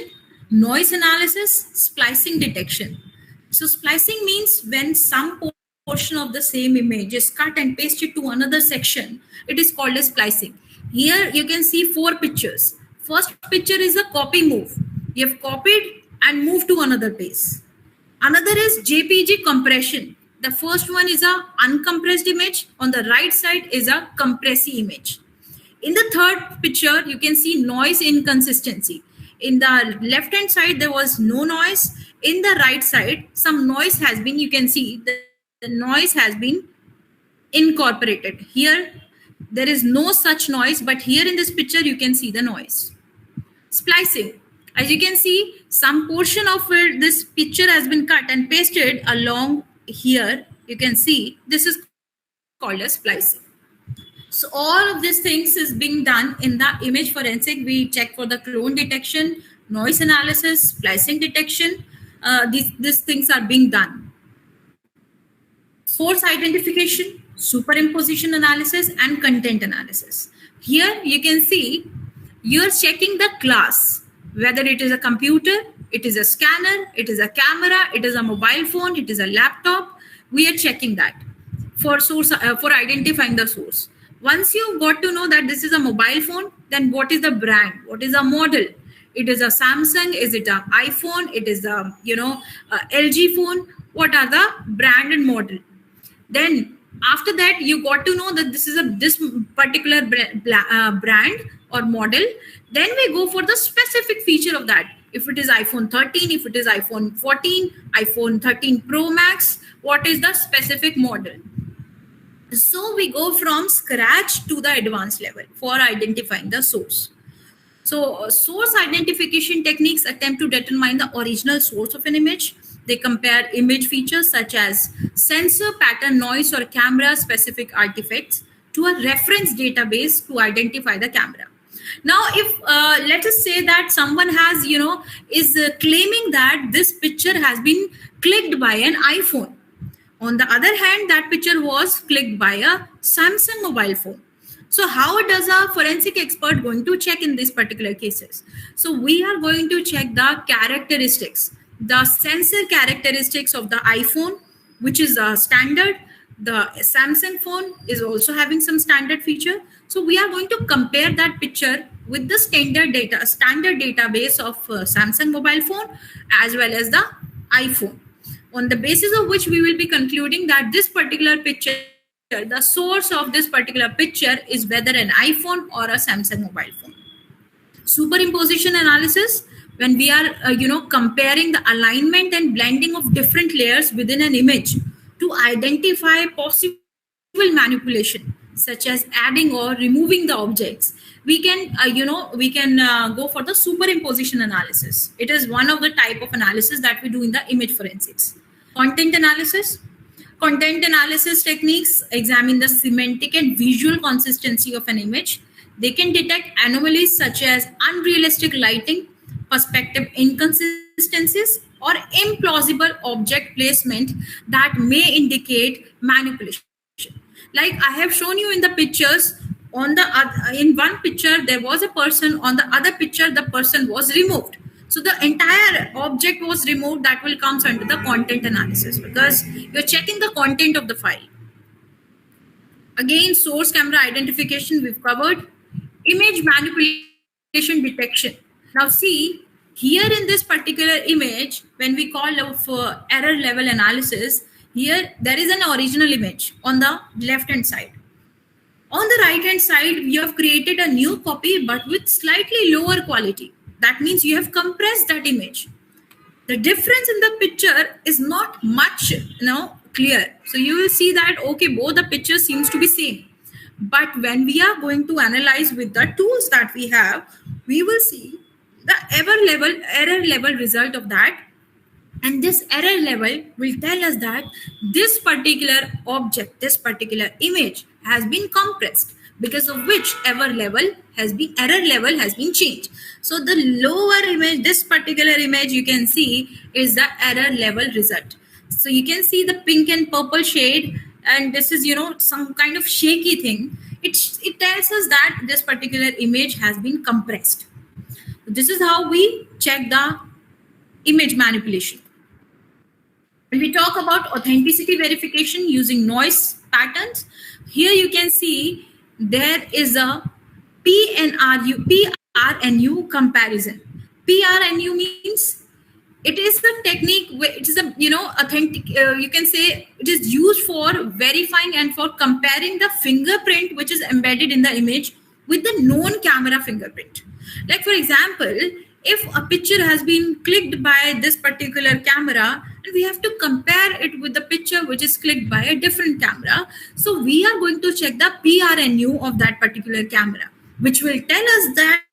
noise analysis, splicing detection. So splicing means when some portion of the same image is cut and pasted to another section, it is called as splicing. Here you can see 4 pictures. First picture is a copy move. You have copied and moved to another place. Another is JPG compression. The first one is a uncompressed image. On the right side is a compressed image. In the third picture, you can see noise inconsistency. In the left hand side, there was no noise. In the right side, some noise has been, you can see the noise has been incorporated. Here, there is no such noise, but here in this picture, you can see the noise. Splicing. As you can see, some portion of this picture has been cut and pasted along here. You can see this is called as splicing. So all of these things is being done in the image forensic. We check for the clone detection, noise analysis, splicing detection. These things are being done. Source identification, superimposition analysis, and content analysis. Here you can see you're checking the class, whether it is a computer, it is a scanner, it is a camera, it is a mobile phone, it is a laptop. We are checking that for source, for identifying the source. Once you got to know that this is a mobile phone, then what is the brand? What is the model? It is a Samsung, is it an iPhone, it is a LG phone? What are the brand and model? Then after that, you got to know that this is this particular brand or model. Then we go for the specific feature of that. If it is iPhone 13, if it is iPhone 14, iPhone 13 Pro Max, what is the specific model? So we go from scratch to the advanced level for identifying the source. So source identification techniques attempt to determine the original source of an image. They compare image features such as sensor, pattern, noise, or camera specific artifacts to a reference database to identify the camera. Now, if let us say that someone has, is claiming that this picture has been clicked by an iPhone. On the other hand, that picture was clicked by a Samsung mobile phone. So how does a forensic expert going to check in these particular cases? So we are going to check the characteristics, the sensor characteristics of the iPhone, which is a standard. The Samsung phone is also having some standard feature. So we are going to compare that picture with the standard database of Samsung mobile phone as well as the iPhone, on the basis of which we will be concluding that this particular picture, the source of this particular picture, is whether an iPhone or a Samsung mobile phone. Superimposition analysis, when we are comparing the alignment and blending of different layers within an image to identify possible manipulation, such as adding or removing the objects, we can go for the superimposition analysis. It is one of the type of analysis that we do in the image forensics. Content analysis. Content analysis techniques examine the semantic and visual consistency of an image. They can detect anomalies such as unrealistic lighting, perspective inconsistencies, or implausible object placement that may indicate manipulation. Like I have shown you in the pictures, in one picture there was a person, on the other picture the person was removed. So the entire object was removed. That will comes under the content analysis because you're checking the content of the file. Again, source camera identification we've covered. Image manipulation detection. Now see, here in this particular image, when we call for error level analysis, here there is an original image on the left hand side. On the right hand side, you have created a new copy but with slightly lower quality. That means you have compressed that image. The difference in the picture is not much clear. So you will see that, okay, both the pictures seems to be same. But when we are going to analyze with the tools that we have, we will see the error level result of that. And this error level will tell us that this particular object, this particular image has been compressed, because of which error level has been changed. So the lower image, this particular image you can see is the error level result. So you can see the pink and purple shade, and this is some kind of shaky thing. It tells us that this particular image has been compressed. This is how we check the image manipulation. When we talk about authenticity verification using noise patterns, here you can see there is a PRNU comparison. PRNU means it is a technique. It is a authentic. You can say it is used for verifying and for comparing the fingerprint which is embedded in the image with the known camera fingerprint. Like for example, if a picture has been clicked by this particular camera, and we have to compare it with the picture which is clicked by a different camera, so we are going to check the PRNU of that particular camera, which will tell us that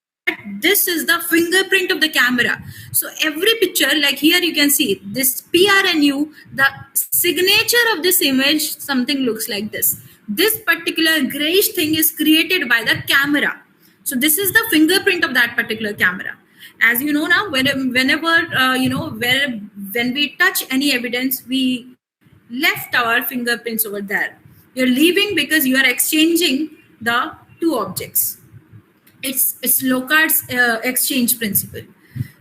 this is the fingerprint of the camera. So every picture, like here you can see this PRNU, the signature of this image, something looks like this. This particular grayish thing is created by the camera. So this is the fingerprint of that particular camera. As you know now, whenever when we touch any evidence, we left our fingerprints over there. You're leaving because you are exchanging the two objects. It's Locard's exchange principle.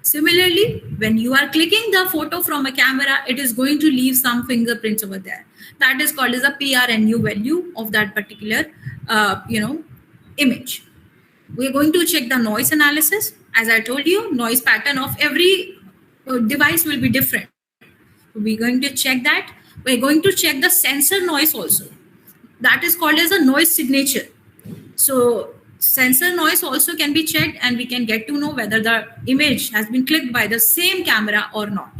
Similarly, when you are clicking the photo from a camera, it is going to leave some fingerprints over there. That is called as a PRNU value of that particular image. We're going to check the noise analysis. As I told you, noise pattern of every device will be different. We're going to check that. We're going to check the sensor noise also. That is called as a noise signature. So sensor noise also can be checked, and we can get to know whether the image has been clicked by the same camera or not.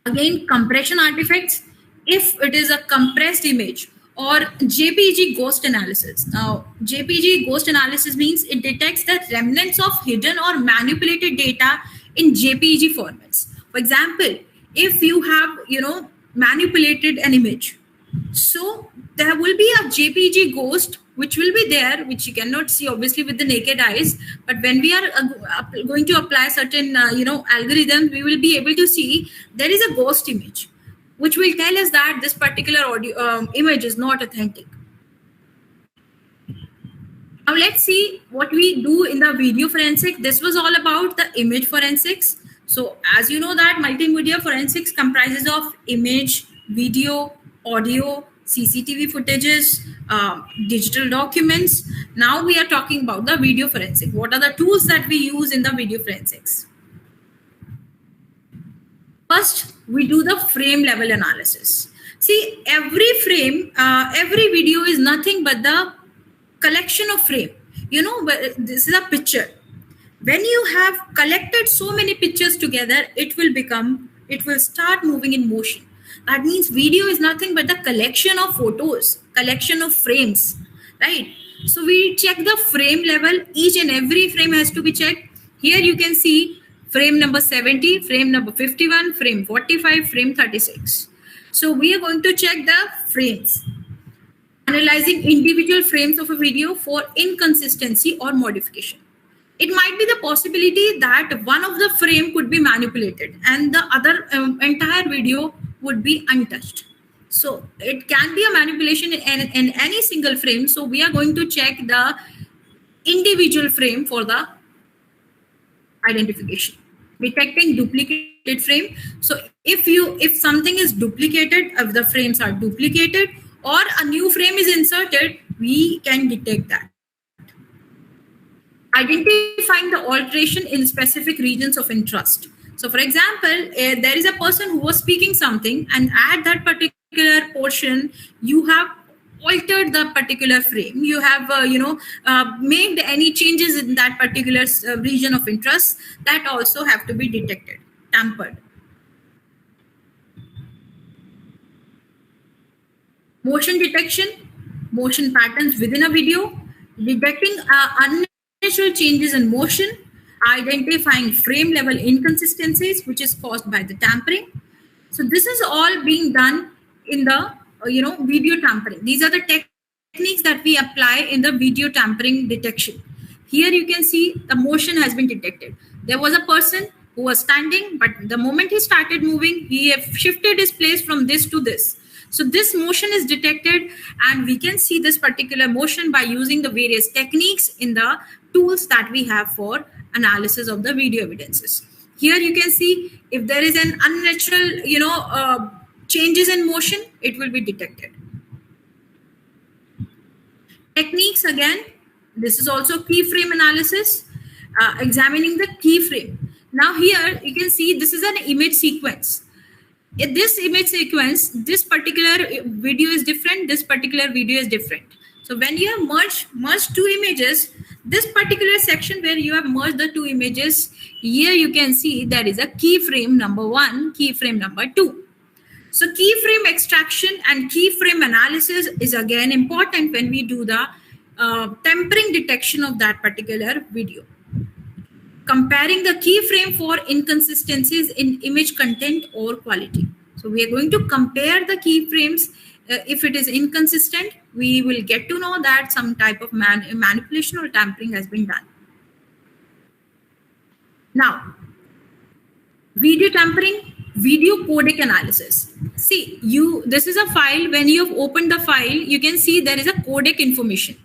Again, compression artifacts. If it is a compressed image, or JPG ghost analysis. Now, JPG ghost analysis means it detects the remnants of hidden or manipulated data in JPG formats. For example, if you have, manipulated an image, So there will be a JPG ghost which will be there, which you cannot see obviously with the naked eyes. But when we are going to apply certain algorithms, we will be able to see there is a ghost image, which will tell us that this particular audio image is not authentic. Now let's see what we do in the video forensic. This was all about the image forensics. So as you know that multimedia forensics comprises of image, video, audio, CCTV footages, digital documents. Now we are talking about the video forensic. What are the tools that we use in the video forensics? First, we do the frame level analysis. See, every frame, every video is nothing but the collection of frame. But this is a picture. When you have collected so many pictures together, it will start moving in motion. That means video is nothing but the collection of photos, collection of frames, right? So we check the frame level. Each and every frame has to be checked. Here you can see frame number 70, frame number 51, frame 45, frame 36. So we are going to check the frames, analyzing individual frames of a video for inconsistency or modification. It might be the possibility that one of the frame could be manipulated and the other entire video would be untouched. So it can be a manipulation in any single frame. So we are going to check the individual frame for the identification, detecting duplicated frame. So if something is duplicated, if the frames are duplicated or a new frame is inserted, we can detect that. Identifying the alteration in specific regions of interest. So for example, there is a person who was speaking something, and at that particular portion, you have altered the particular frame. You have, made any changes in that particular region of interest that also have to be detected, tampered. Motion detection, motion patterns within a video, detecting unnatural changes in motion, identifying frame level inconsistencies, which is caused by the tampering. So this is all being done in the video tampering. These are the techniques that we apply in the video tampering detection. Here you can see the motion has been detected. There was a person who was standing, but the moment he started moving, he have shifted his place from this to this. So this motion is detected, and we can see this particular motion by using the various techniques in the tools that we have for analysis of the video evidences. Here you can see if there is an unnatural, changes in motion, it will be detected. Techniques again, this is also keyframe analysis, examining the keyframe. Now here you can see this is an image sequence. In this image sequence, this particular video is different, this particular video is different. So when you have merged two images, this particular section where you have merged the two images, here you can see there is a keyframe number 1, keyframe number 2. So keyframe extraction and keyframe analysis is again important when we do the tempering detection of that particular video. Comparing the keyframe for inconsistencies in image content or quality. So we are going to compare the keyframes. If it is inconsistent, we will get to know that some type of manipulation or tampering has been done. Now, video tampering, video codec analysis. See, this is a file. When you have opened the file, you can see there is a codec information.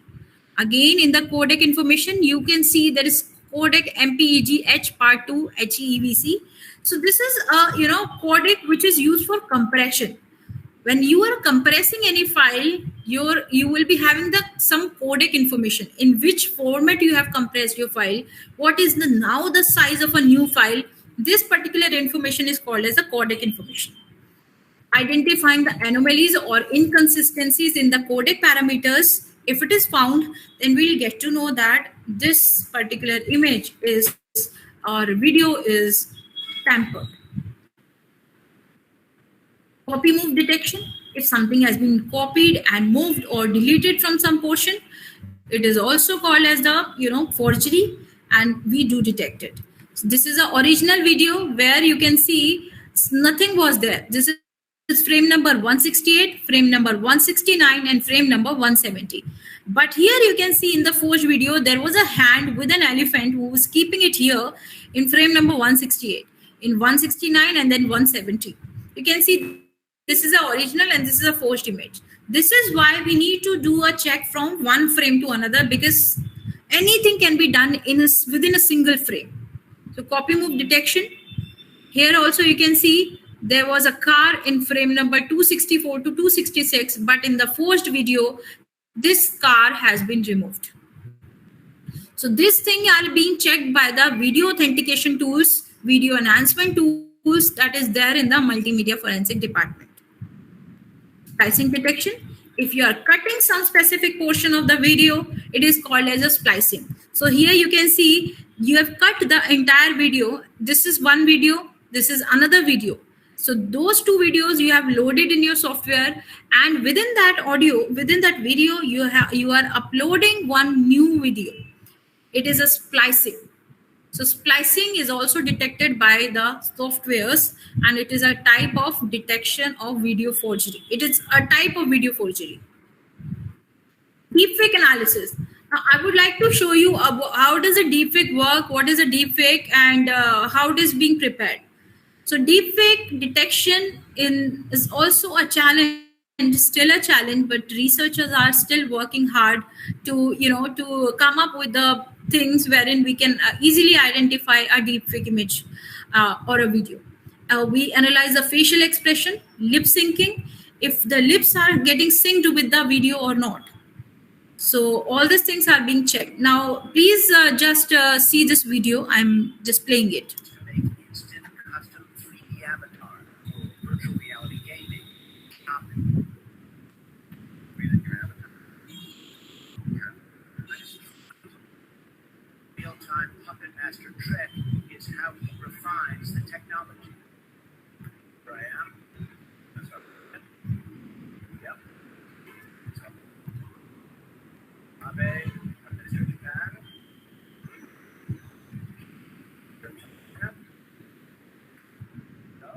Again, in the codec information, you can see there is codec MPEG H part 2 HEVC. So this is a codec which is used for compression. When you are compressing any file, you will be having some codec information, in which format you have compressed your file, what is now the size of a new file. This particular information is called as the codec information. Identifying the anomalies or inconsistencies in the codec parameters. If it is found, then we'll get to know that this particular image or video is tampered. Copy move detection. If something has been copied and moved or deleted from some portion, it is also called as the forgery, and we do detect it. So this is an original video where you can see nothing was there. This is is frame number 168, frame number 169, and frame number 170. But here you can see in the forged video, there was a hand with an elephant who was keeping it here in frame number 168, in 169, and then 170. You can see this is the original and this is a forged image. This is why we need to do a check from one frame to another, because anything can be done within a single frame. So copy move detection. Here also you can see there was a car in frame number 264 to 266, but in the forged video, this car has been removed. So this thing are being checked by the video authentication tools, video enhancement tools that is there in the multimedia forensic department. Splicing detection. If you are cutting some specific portion of the video, it is called as a splicing. So here you can see you have cut the entire video. This is one video. This is another video. So those two videos you have loaded in your software, and within that audio, within that video, you are uploading one new video. It is a splicing. So splicing is also detected by the softwares, and it is a type of detection of video forgery. It is a type of video forgery. Deepfake analysis. Now, I would like to show you how does a deepfake work, what is a deepfake, and how it is being prepared. So deepfake detection is also a challenge, still a challenge, but researchers are still working hard to come up with the things wherein we can easily identify a deepfake image or a video. We analyze the facial expression, lip syncing, if the lips are getting synced with the video or not. So all these things are being checked. Now, please just see this video. I'm just playing it. Real-time puppet master trick is how he refines the technology. Here I am. Yep. Abe, Minister of Japan. No.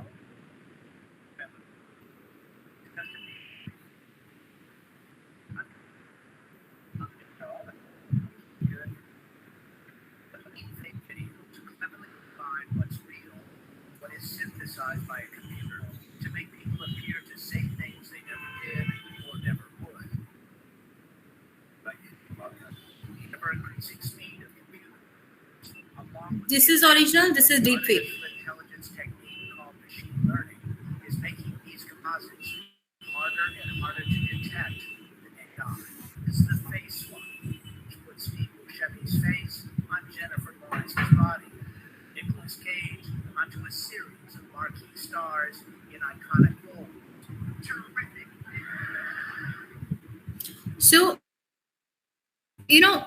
Synthesized by a computer to make people appear to say things they never did or never would. But the ever-increasing speed of computers, this is original, this is deepfake. Intelligence technique called machine learning is making these composites harder and harder to detect than AI. This is the face swap, which puts Steve Buscemi's face on Jennifer Lawrence's body. Nicolas Cage onto a series of marquee stars in iconic roles. Terrific. So,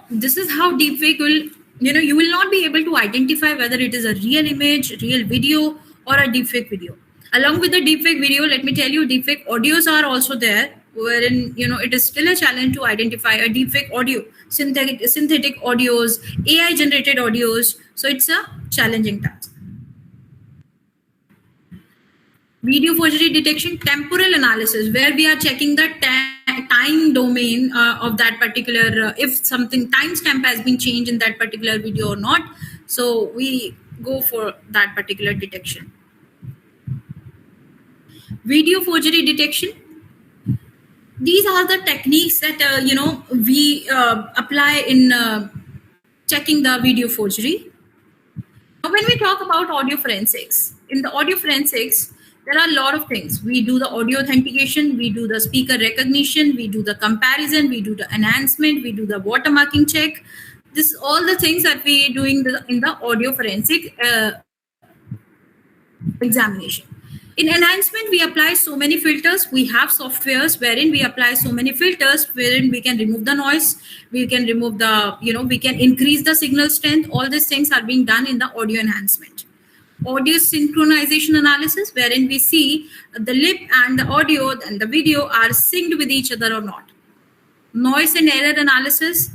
this is how deepfake will, you will not be able to identify whether it is a real image, real video, or a deepfake video. Along with the deepfake video, let me tell you, deepfake audios are also there, wherein, it is still a challenge to identify a deepfake audio, synthetic audios, AI generated audios. So it's a challenging task. Video forgery detection, temporal analysis, where we are checking the time domain of that particular, if something timestamp has been changed in that particular video or not. So we go for that particular detection. Video forgery detection. These are the techniques that we apply in checking the video forgery. Now, when we talk about audio forensics, in the audio forensics, there are a lot of things. We do the audio authentication, we do the speaker recognition, we do the comparison, we do the enhancement, we do the watermarking check. This is all the things that we are doing in the audio forensic examination. In enhancement, we apply so many filters. We have softwares wherein we apply so many filters, wherein we can remove the noise, we can remove the, we can increase the signal strength. All these things are being done in the audio enhancement. Audio synchronization analysis, wherein we see the lip and the audio and the video are synced with each other or not. Noise and error analysis,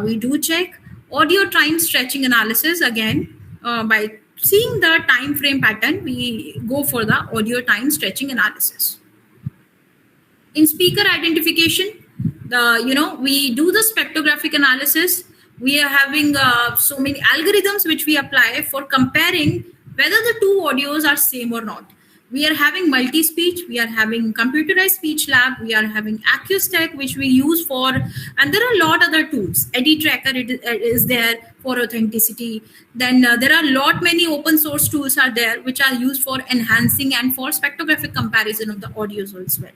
we do check. Audio time stretching analysis, again, by seeing the time frame pattern, we go for the audio time stretching analysis. In speaker identification, we do the spectrographic analysis. We are having so many algorithms which we apply for comparing whether the two audios are same or not. We are having multi-speech, we are having computerized speech lab, we are having AccuStack, which we use for, and there are a lot other tools. Edit Tracker is there for authenticity. Then there are a lot many open source tools are there which are used for enhancing and for spectrographic comparison of the audios as well.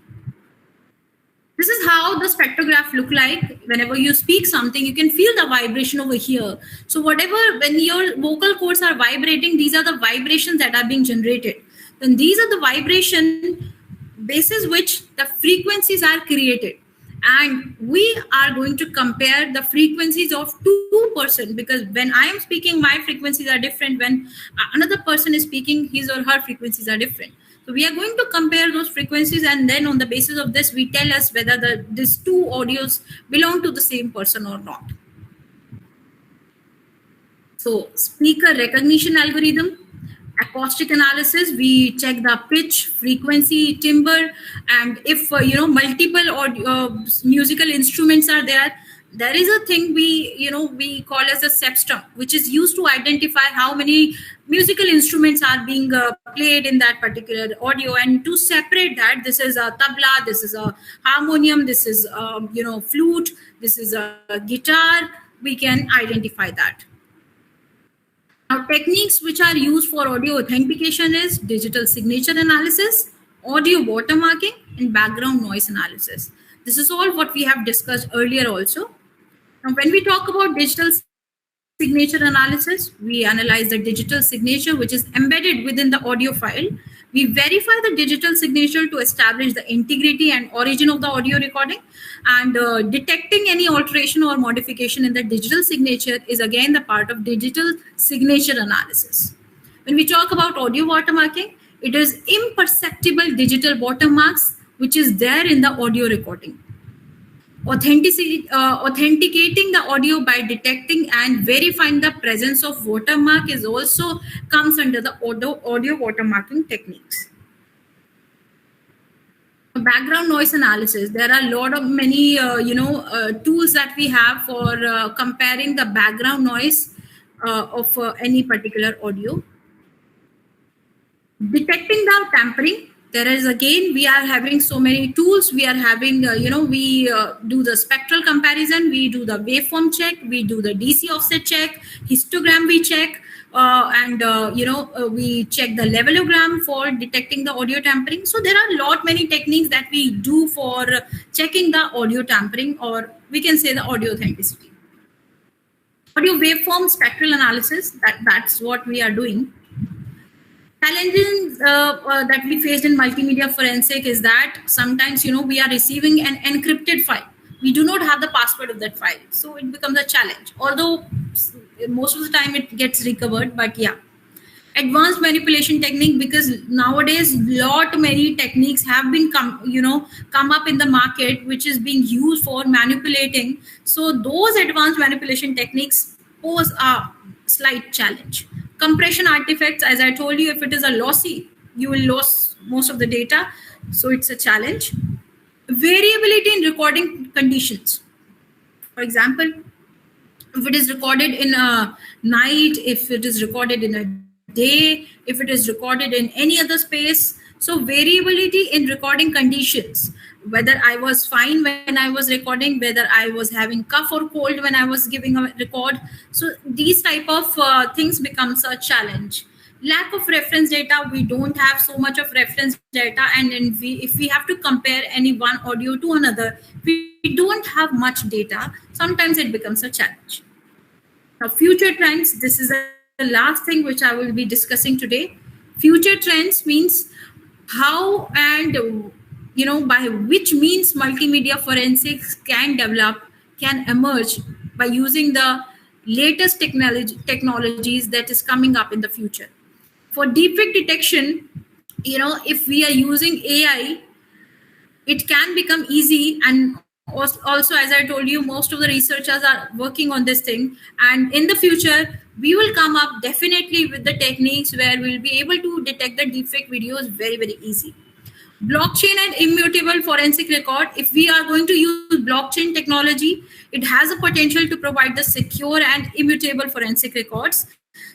This is how the spectrograph look like. Whenever you speak something, you can feel the vibration over here. So whatever, when your vocal cords are vibrating, these are the vibrations that are being generated. Then these are the vibration basis which the frequencies are created. And we are going to compare the frequencies of two person, because when I am speaking, my frequencies are different. When another person is speaking, his or her frequencies are different. So we are going to compare those frequencies, and then on the basis of this, we tell us whether these two audios belong to the same person or not. So speaker recognition algorithm, acoustic analysis, we check the pitch, frequency, timbre, and if multiple audio, musical instruments are there, there is a thing we call as a septum, which is used to identify how many musical instruments are being played in that particular audio. And to separate that, this is a tabla, this is a harmonium, this is flute, this is a guitar. We can identify that. Now, techniques which are used for audio authentication is digital signature analysis, audio watermarking, and background noise analysis. This is all what we have discussed earlier also. Now, when we talk about digital signature analysis, we analyze the digital signature which is embedded within the audio file. We verify the digital signature to establish the integrity and origin of the audio recording, and detecting any alteration or modification in the digital signature is again the part of digital signature analysis. When we talk about audio watermarking, it is imperceptible digital watermarks which is there in the audio recording. Authenticating the audio by detecting and verifying the presence of watermark is also comes under the audio watermarking techniques. Background noise analysis. There are a lot of many tools that we have for comparing the background noise of any particular audio. Detecting the tampering. There is again, we are having so many tools. We are having, we do the spectral comparison, we do the waveform check, we do the DC offset check, histogram we check, we check the levelogram for detecting the audio tampering. So there are a lot many techniques that we do for checking the audio tampering, or we can say the audio authenticity. Audio waveform spectral analysis, that's what we are doing. Challenges that we faced in multimedia forensic is that sometimes we are receiving an encrypted file. We do not have the password of that file, so it becomes a challenge. Although most of the time it gets recovered, but yeah. Advanced manipulation technique, because nowadays lot many techniques have been come up in the market which is being used for manipulating. So those advanced manipulation techniques pose a slight challenge. Compression artifacts, as I told you, if it is a lossy, you will lose most of the data. So it's a challenge. Variability in recording conditions. For example, if it is recorded in a night, if it is recorded in a day, if it is recorded in any other space. So variability in recording conditions, whether I was fine when I was recording, whether I was having cough or cold when I was giving a record. So these type of things becomes a challenge. Lack of reference data, we don't have so much of reference data, and if we have to compare any one audio to another, we don't have much data. Sometimes it becomes a challenge. Now, future trends, this is the last thing which I will be discussing today. Future trends means how and by which means multimedia forensics can develop, can emerge by using the latest technologies that is coming up in the future. For defect detection, if we are using AI, it can become easy. And also, as I told you, most of the researchers are working on this thing. And in the future, we will come up definitely with the techniques where we'll be able to detect the deepfake videos very, very easy. Blockchain and immutable forensic record. If we are going to use blockchain technology, it has a potential to provide the secure and immutable forensic records.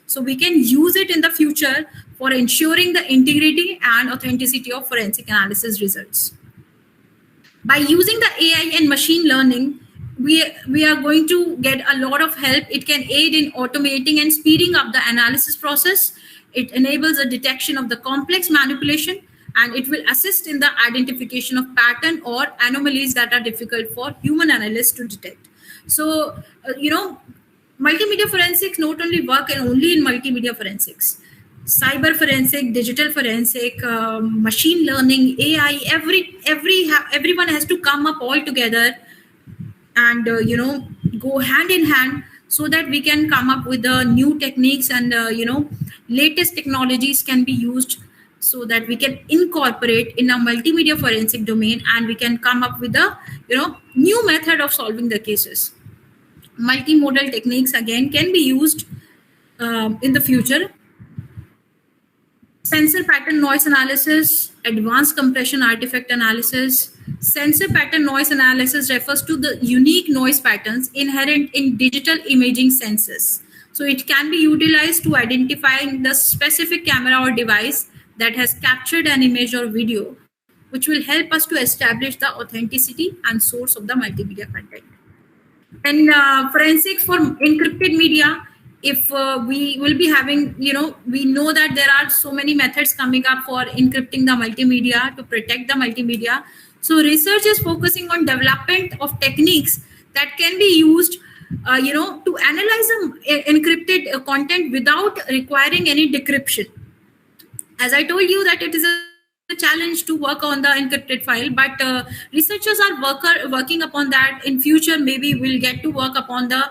So we can use it in the future for ensuring the integrity and authenticity of forensic analysis results. By using the AI and machine learning, we are going to get a lot of help. It can aid in automating and speeding up the analysis process. It enables the detection of the complex manipulation, and it will assist in the identification of pattern or anomalies that are difficult for human analysts to detect. So, multimedia forensics not only work and only in multimedia forensics. Cyber forensic, digital forensic, machine learning, AI, everyone has to come up all together and go hand in hand so that we can come up with the new techniques and latest technologies can be used so that we can incorporate in a multimedia forensic domain, and we can come up with a new method of solving the cases. Multimodal techniques again can be used in the future. Sensor pattern noise analysis, advanced compression artifact analysis. Sensor pattern noise analysis refers to the unique noise patterns inherent in digital imaging sensors. So it can be utilized to identify the specific camera or device that has captured an image or video, which will help us to establish the authenticity and source of the multimedia content. And forensics for encrypted media, if we will be having, we know that there are so many methods coming up for encrypting the multimedia to protect the multimedia. So research is focusing on development of techniques that can be used, to analyze the encrypted content without requiring any decryption. As I told you that it is a challenge to work on the encrypted file, but researchers are working upon that. In future, maybe we'll get to work upon the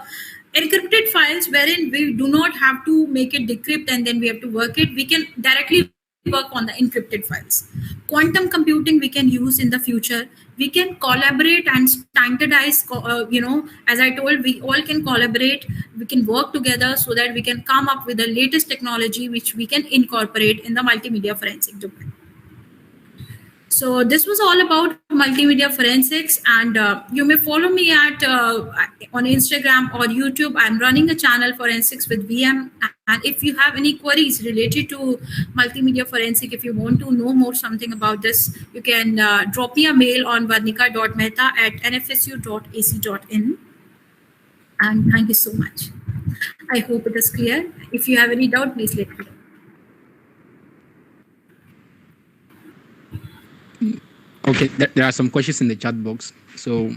encrypted files wherein we do not have to make it decrypt and then we have to work it. We can directly work on the encrypted files. Quantum computing we can use in the future. We can collaborate and standardize, as I told, we all can collaborate. We can work together so that we can come up with the latest technology which we can incorporate in the multimedia forensic domain. So this was all about multimedia forensics, and you may follow me at on Instagram or YouTube. I'm running a channel, Forensics with VM, and if you have any queries related to multimedia forensic, if you want to know more something about this, you can drop me a mail on vernika.mehta@nfsu.ac.in. And thank you so much. I hope it is clear. If you have any doubt, please let me know. Okay, there are some questions in the chat box, so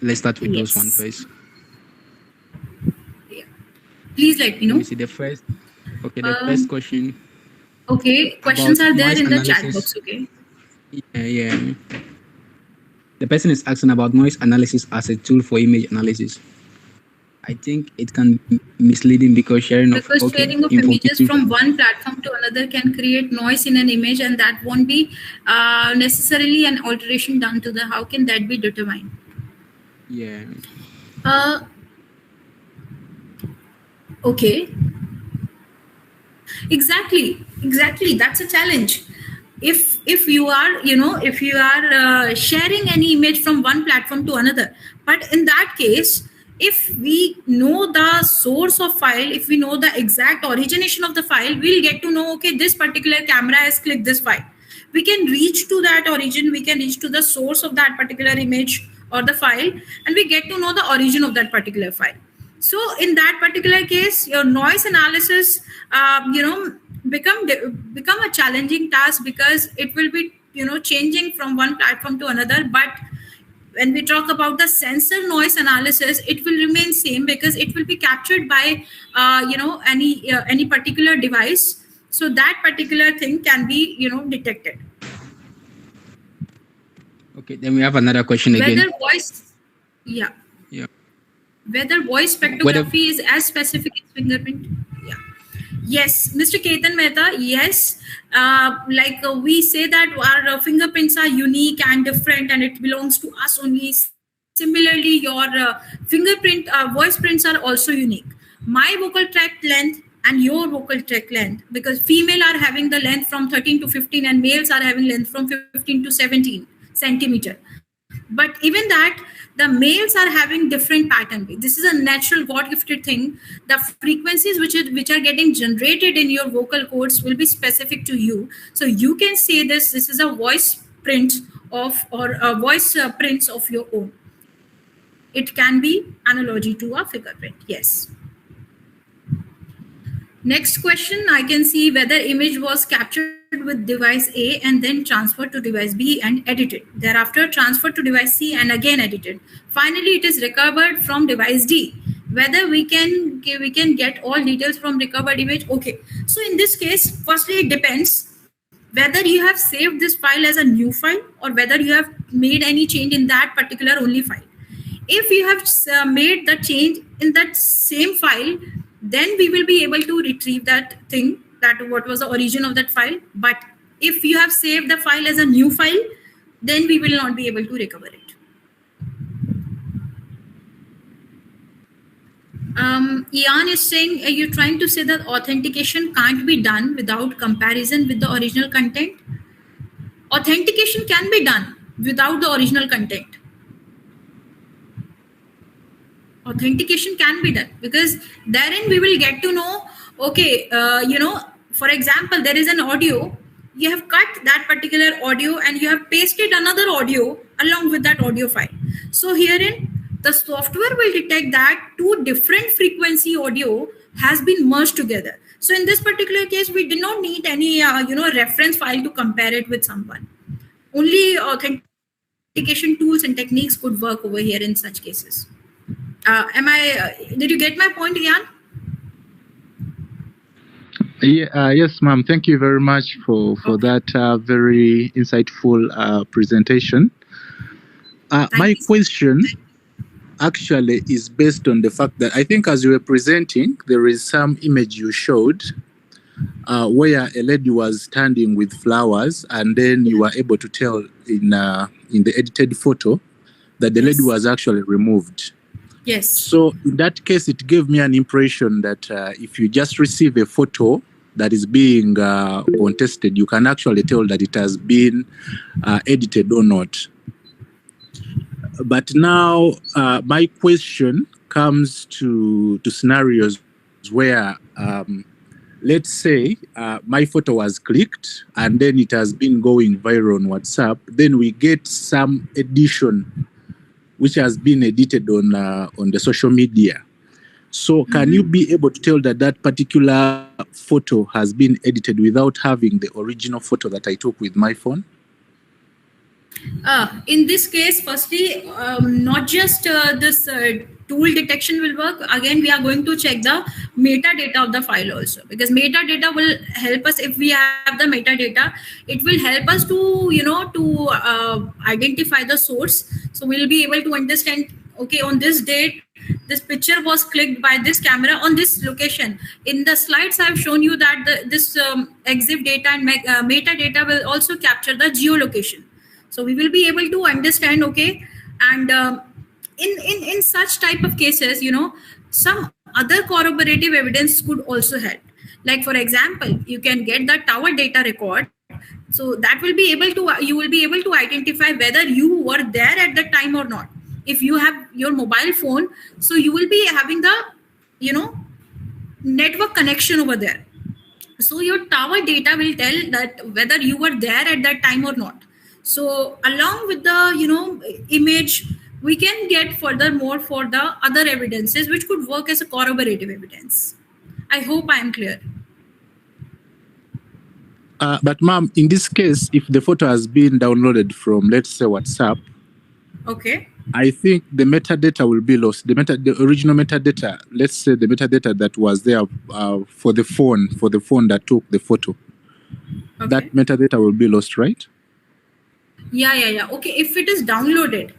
let's start with those one first. Yeah. Please let me know. Let me see the first. Okay, the first question. Okay, questions are there in the chat box. Okay. Yeah. The person is asking about noise analysis as a tool for image analysis. I think it can be misleading because sharing of images from one platform to another can create noise in an image, and that won't be necessarily an alteration done to the. How can that be determined? Yeah. Okay. Exactly. That's a challenge. If you are sharing any image from one platform to another, but in that case, if we know the source of file, if we know the exact origination of the file, we'll get to know, okay, this particular camera has clicked this file. We can reach to that origin, we can reach to the source of that particular image or the file, and we get to know the origin of that particular file. So in that particular case, your noise analysis, become a challenging task because it will be, changing from one platform to another. But when we talk about the sensor noise analysis, it will remain same because it will be captured by any particular device, so that particular thing can be detected. Okay, then we have another question again. Whether voice spectrography is as specific as fingerprint. Yes, Mr. Ketan Mehta, yes. We say that our fingerprints are unique and different and it belongs to us only. Similarly, your fingerprint, voice prints are also unique. my vocal tract length and your vocal tract length, because female are having the length from 13 to 15 and males are having length from 15 to 17 centimeter. But even that, the males are having different pattern. This is a natural god gifted thing. The frequencies which are getting generated in your vocal cords will be specific to you. So you can say this is a voice print of, or a voice prints of your own. It can be analogy to a fingerprint. Yes. Next question, I can see whether image was captured with device A and then transferred to device B and edited. Thereafter, transferred to device C and again edited. Finally, it is recovered from device D. Whether we can get all details from recovered image. Okay. So in this case, firstly, it depends whether you have saved this file as a new file or whether you have made any change in that particular only file. If you have made the change in that same file, then we will be able to retrieve that thing, that what was the origin of that file. But if you have saved the file as a new file, then we will not be able to recover it. Ian is saying, you're trying to say that authentication can't be done without comparison with the original content? Authentication can be done without the original content. Authentication can be done because therein we will get to know, okay, for example, there is an audio, you have cut that particular audio and you have pasted another audio along with that audio file. So herein, the software will detect that two different frequency audio has been merged together. So in this particular case, we did not need any, reference file to compare it with someone. Only authentication tools and techniques could work over here in such cases. Did you get my point, Ian? Yes, ma'am. Thank you very much for that very insightful presentation. My question actually is based on the fact that I think as you were presenting, there is some image you showed where a lady was standing with flowers, and then you were able to tell in the edited photo that the lady was actually removed. Yes. So in that case, it gave me an impression that if you just receive a photo that is being contested, you can actually tell that it has been edited or not. But now my question comes to scenarios where, let's say my photo was clicked and then it has been going viral on WhatsApp. Then we get some edition which has been edited on the social media. So can you be able to tell that that particular photo has been edited without having the original photo that I took with my phone? In this case, firstly, not just this tool detection will work. Again, we are going to check the metadata of the file also, because metadata will help us. If we have the metadata, it will help us to identify the source. So we'll be able to understand, okay, on this date, this picture was clicked by this camera on this location. In the slides, I have shown you that this EXIF data and metadata will also capture the geolocation. So we will be able to understand, okay, and in such type of cases, some other corroborative evidence could also help. Like for example, you can get the tower data record. So that will be able to, you will be able to identify whether you were there at the time or not. If you have your mobile phone, so you will be having the, network connection over there. So your tower data will tell that whether you were there at that time or not. So along with the, image, we can get furthermore for the other evidences which could work as a corroborative evidence. I hope I am clear. But ma'am, in this case, if the photo has been downloaded from, let's say, WhatsApp, okay, I think the metadata will be lost. The original metadata, let's say the metadata that was there for the phone that took the photo, okay, that metadata will be lost, right? Yeah. Okay, if it is downloaded,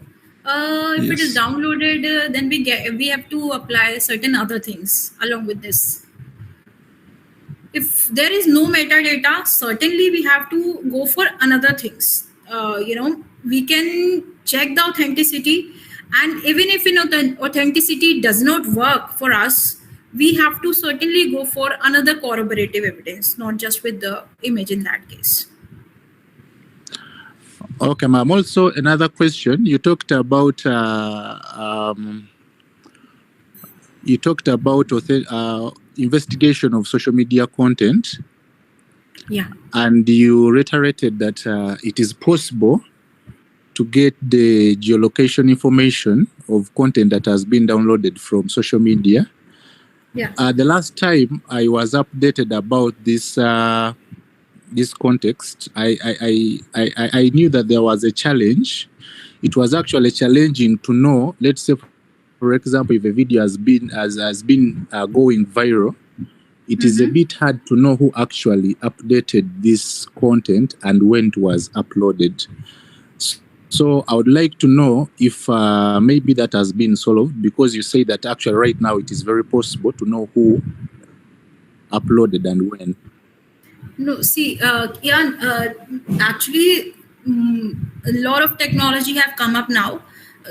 if it is Yes. downloaded, then we have to apply certain other things along with this. If there is no metadata, certainly we have to go for another things. We can check the authenticity, and even if authenticity does not work for us, we have to certainly go for another corroborative evidence, not just with the image in that case. Okay, ma'am. Also, another question. You talked about investigation of social media content. Yeah. And you reiterated that it is possible to get the geolocation information of content that has been downloaded from social media. Yeah. The last time I was updated about this context, I knew that there was a challenge. It was actually challenging to know, let's say, for example, if a video has been going viral, it is a bit hard to know who actually updated this content and when it was uploaded. So I would like to know if maybe that has been solved, because you say that actually right now it is very possible to know who uploaded and when. No, see, actually, a lot of technology have come up now.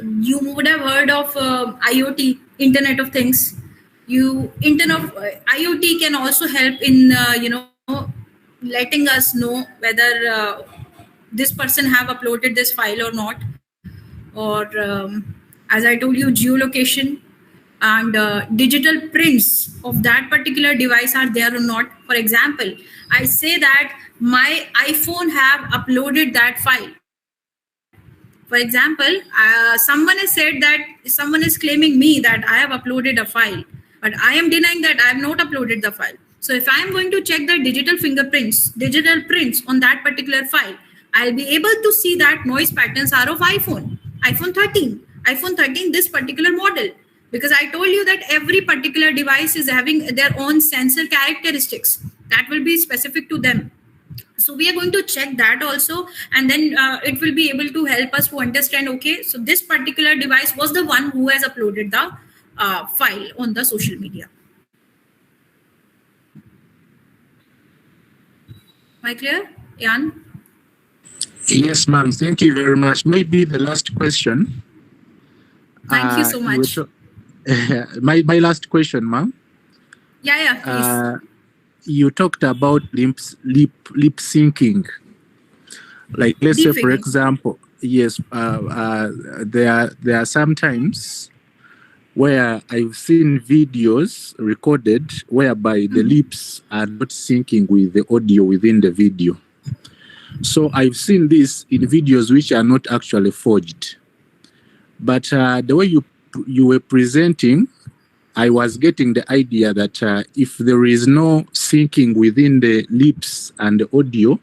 You would have heard of IoT, Internet of Things. IoT can also help in letting us know whether this person have uploaded this file or not, or as I told you, geolocation and digital prints of that particular device are there or not. For example, I say that my iPhone have uploaded that file. For example, someone has said that someone is claiming me that I have uploaded a file, but I am denying that I have not uploaded the file. So if I am going to check the digital fingerprints, digital prints on that particular file, I'll be able to see that noise patterns are of iPhone 13, this particular model. Because I told you that every particular device is having their own sensor characteristics that will be specific to them. So we are going to check that also, and then it will be able to help us to understand, okay, so this particular device was the one who has uploaded the file on the social media. Am I clear, Jan? Yes, ma'am. Thank you very much. Maybe the last question. Thank you so much. My last question, ma'am. Yeah, please. You talked about lip syncing. Like, let's say, for example, yes, there are some times where I've seen videos recorded whereby the lips are not syncing with the audio within the video. So I've seen this in videos which are not actually forged. But the way you were presenting, I was getting the idea that if there is no syncing within the lips and the audio,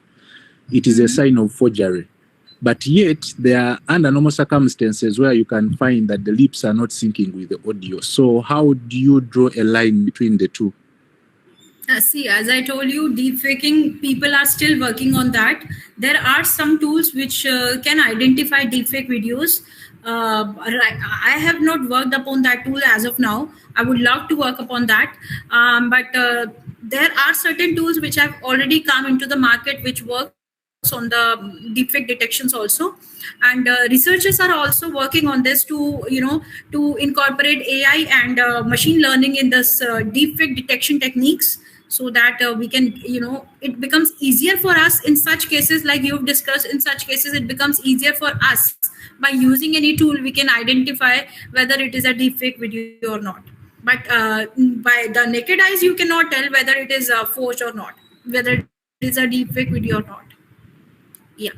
it is a sign of forgery. But yet, there are under normal circumstances where you can find that the lips are not syncing with the audio. So how do you draw a line between the two? See, as I told you, deepfaking, people are still working on that. There are some tools which can identify deepfake videos. I have not worked upon that tool as of now. I would love to work upon that. But there are certain tools which have already come into the market which works on the deepfake detections also. And researchers are also working on this to incorporate AI and machine learning in this deepfake detection techniques, so that we can, it becomes easier for us in such cases like you've discussed. In such cases, it becomes easier for us. By using any tool, we can identify whether it is a deepfake video or not. But by the naked eyes, you cannot tell whether it is forged or not, whether it is a deepfake video or not. Yeah.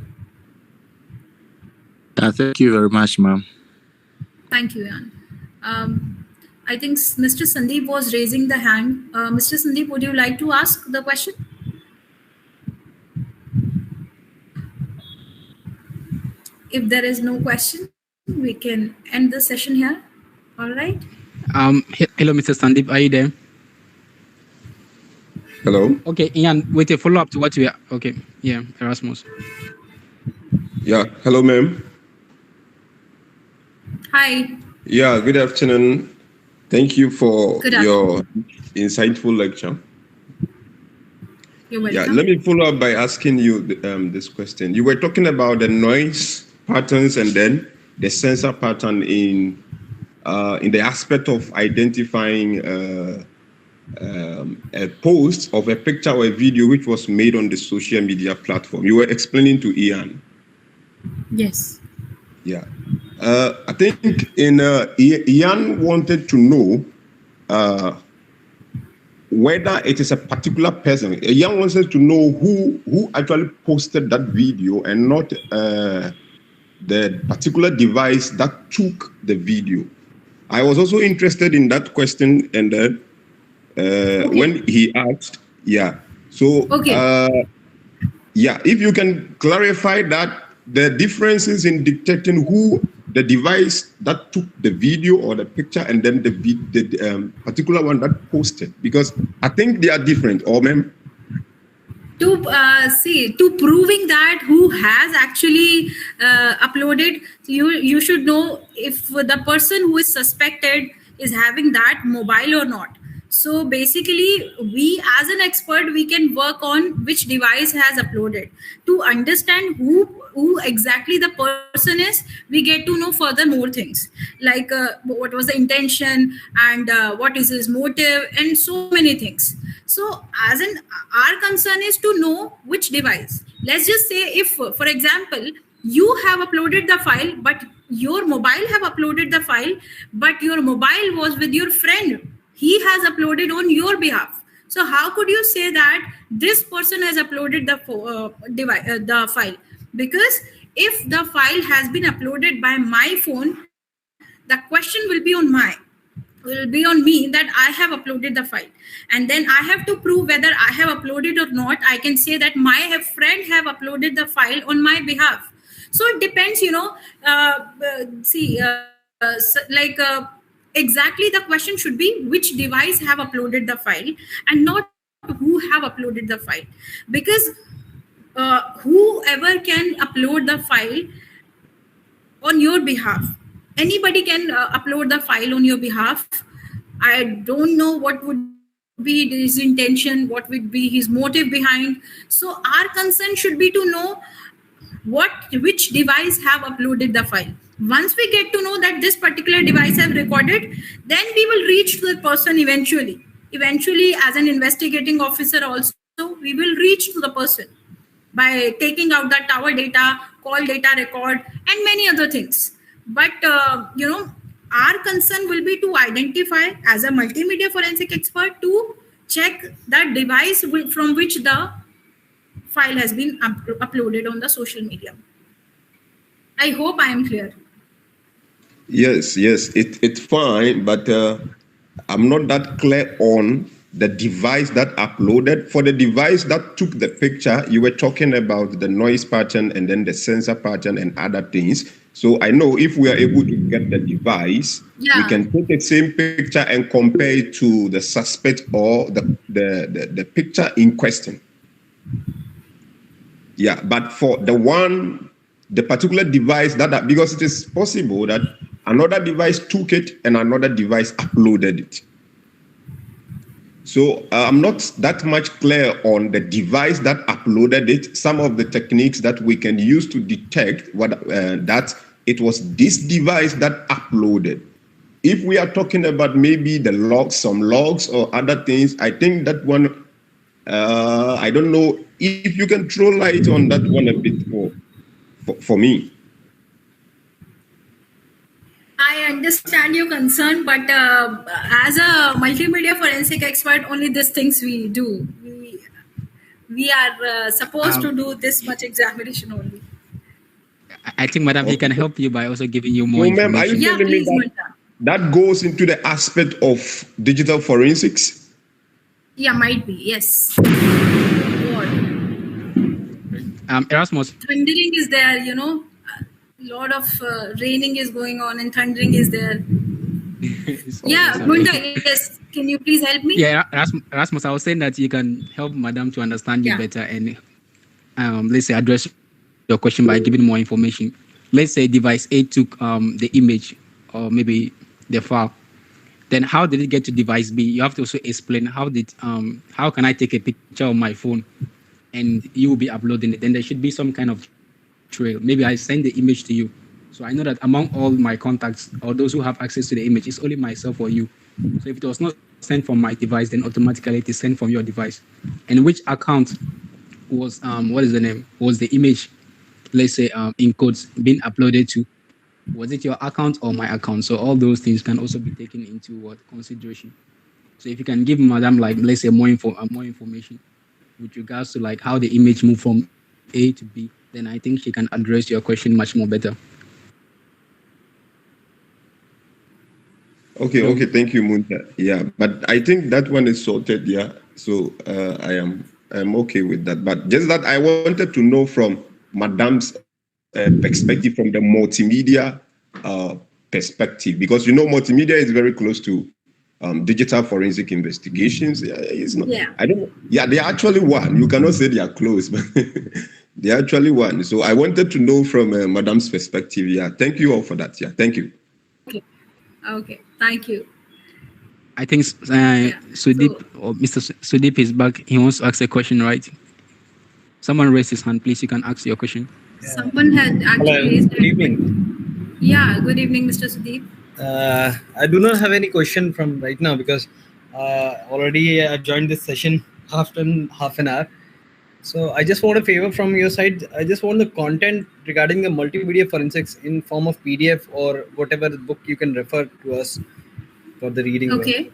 Thank you very much, ma'am. Thank you, Jan. I think Mr. Sandeep was raising the hand. Mr. Sandeep, would you like to ask the question? If there is no question, we can end the session here. All right. Hello, Mr. Sandeep. Are you there? Hello. Okay, Ian, wait a follow up to what we are. Okay, yeah, Erasmus. Yeah, hello, ma'am. Hi. Yeah, good afternoon. Thank you for your insightful lecture. You're welcome. Yeah, let me follow up by asking you this question. You were talking about the noise patterns and then the sensor pattern in the aspect of identifying a post of a picture or a video which was made on the social media platform. You were explaining to Ian. Yes. Yeah. I think Ian wanted to know whether it is a particular person. Ian wanted to know who actually posted that video and not the particular device that took the video. I was also interested in that question, and when he asked, yeah. So, yeah, if you can clarify that, the differences in detecting who the device that took the video or the picture, and then the particular one that posted, because I think they are different. Or ma'am. To proving that who has actually uploaded, you should know if the person who is suspected is having that mobile or not. So basically, we as an expert, we can work on which device has uploaded. To understand who exactly the person is, we get to know further more things, like what was the intention, and what is his motive, and so many things. So as an our concern is to know which device. Let's just say, if for example you have uploaded the file, but your mobile have uploaded the file, but your mobile was with your friend, he has uploaded on your behalf. So how could you say that this person has uploaded the file? Because if the file has been uploaded by my phone, the question will be on me that I have uploaded the file, and then I have to prove whether I have uploaded or not. I can say that my friend have uploaded the file on my behalf. So it depends, exactly the question should be which device have uploaded the file, and not who have uploaded the file. Because whoever can upload the file on your behalf, anybody can upload the file on your behalf. I don't know what would be his intention, what would be his motive behind. So our concern should be to know which device have uploaded the file. Once we get to know that this particular device have recorded, then we will reach to the person eventually as an investigating officer also, we will reach to the person by taking out the tower data, call data record, and many other things. But our concern will be to identify, as a multimedia forensic expert, to check that device from which the file has been uploaded on the social media. I hope I am clear. Yes, it's fine, but I'm not that clear on the device that uploaded. For the device that took the picture, you were talking about the noise pattern and then the sensor pattern and other things. So I know if we are able to get the device, we can take the same picture and compare it to the suspect or the picture in question. Yeah, but for the particular device because it is possible that another device took it and another device uploaded it. So I'm not that much clear on the device that uploaded it. Some of the techniques that we can use to detect that it was this device that uploaded. If we are talking about maybe some logs or other things, I think that one, I don't know if you can throw light on that one a bit for me. I understand your concern, but as a multimedia forensic expert, only these things we do. We are supposed to do this much examination only. I think, madam, he can help you by also giving you more information. Ma'am, are you telling me that goes into the aspect of digital forensics? Yeah, might be, yes. Erasmus. Thundering is there, a lot of raining is going on and thundering is there. Gunda, yes. Can you please help me? Yeah, Erasmus, I was saying that you can help madam to understand you better and let's say address your question by giving more information. Let's say device A took the image or maybe the file. Then how did it get to device B? You have to also explain how can I take a picture of my phone and you will be uploading it. Then there should be some kind of trail. Maybe I send the image to you. So I know that among all my contacts or those who have access to the image, it's only myself or you. So if it was not sent from my device, then automatically it is sent from your device. And which account was what is the name? Was the image, let's say in codes, being uploaded to? Was it your account or my account? So all those things can also be taken into what consideration. So if you can give Madam like let's say more information with regards to like how the image moved from A to B, then I think she can address your question much more better. Okay, thank you, Munta. Yeah, but I think that one is sorted. Yeah, so I'm okay with that. But just that I wanted to know from Madam's perspective, from the multimedia perspective, because multimedia is very close to digital forensic investigations. Yeah, it's not. Yeah. I don't. Yeah, they are actually one. You cannot say they are close, but they are actually one. So I wanted to know from Madam's perspective. Yeah, thank you all for that. Yeah, thank you. Okay. Thank you. I think Sudeep or Mr. Sudeep is back. He wants to ask a question, right? Someone raise his hand, please. You can ask your question. Someone had actually raised. Good evening. Yeah. Good evening, Mr. Sudeep. I do not have any question from right now because already I joined this session after half an hour. So I just want a favor from your side. I just want the content regarding the multimedia forensics in form of PDF or whatever book you can refer to us for the reading. Okay.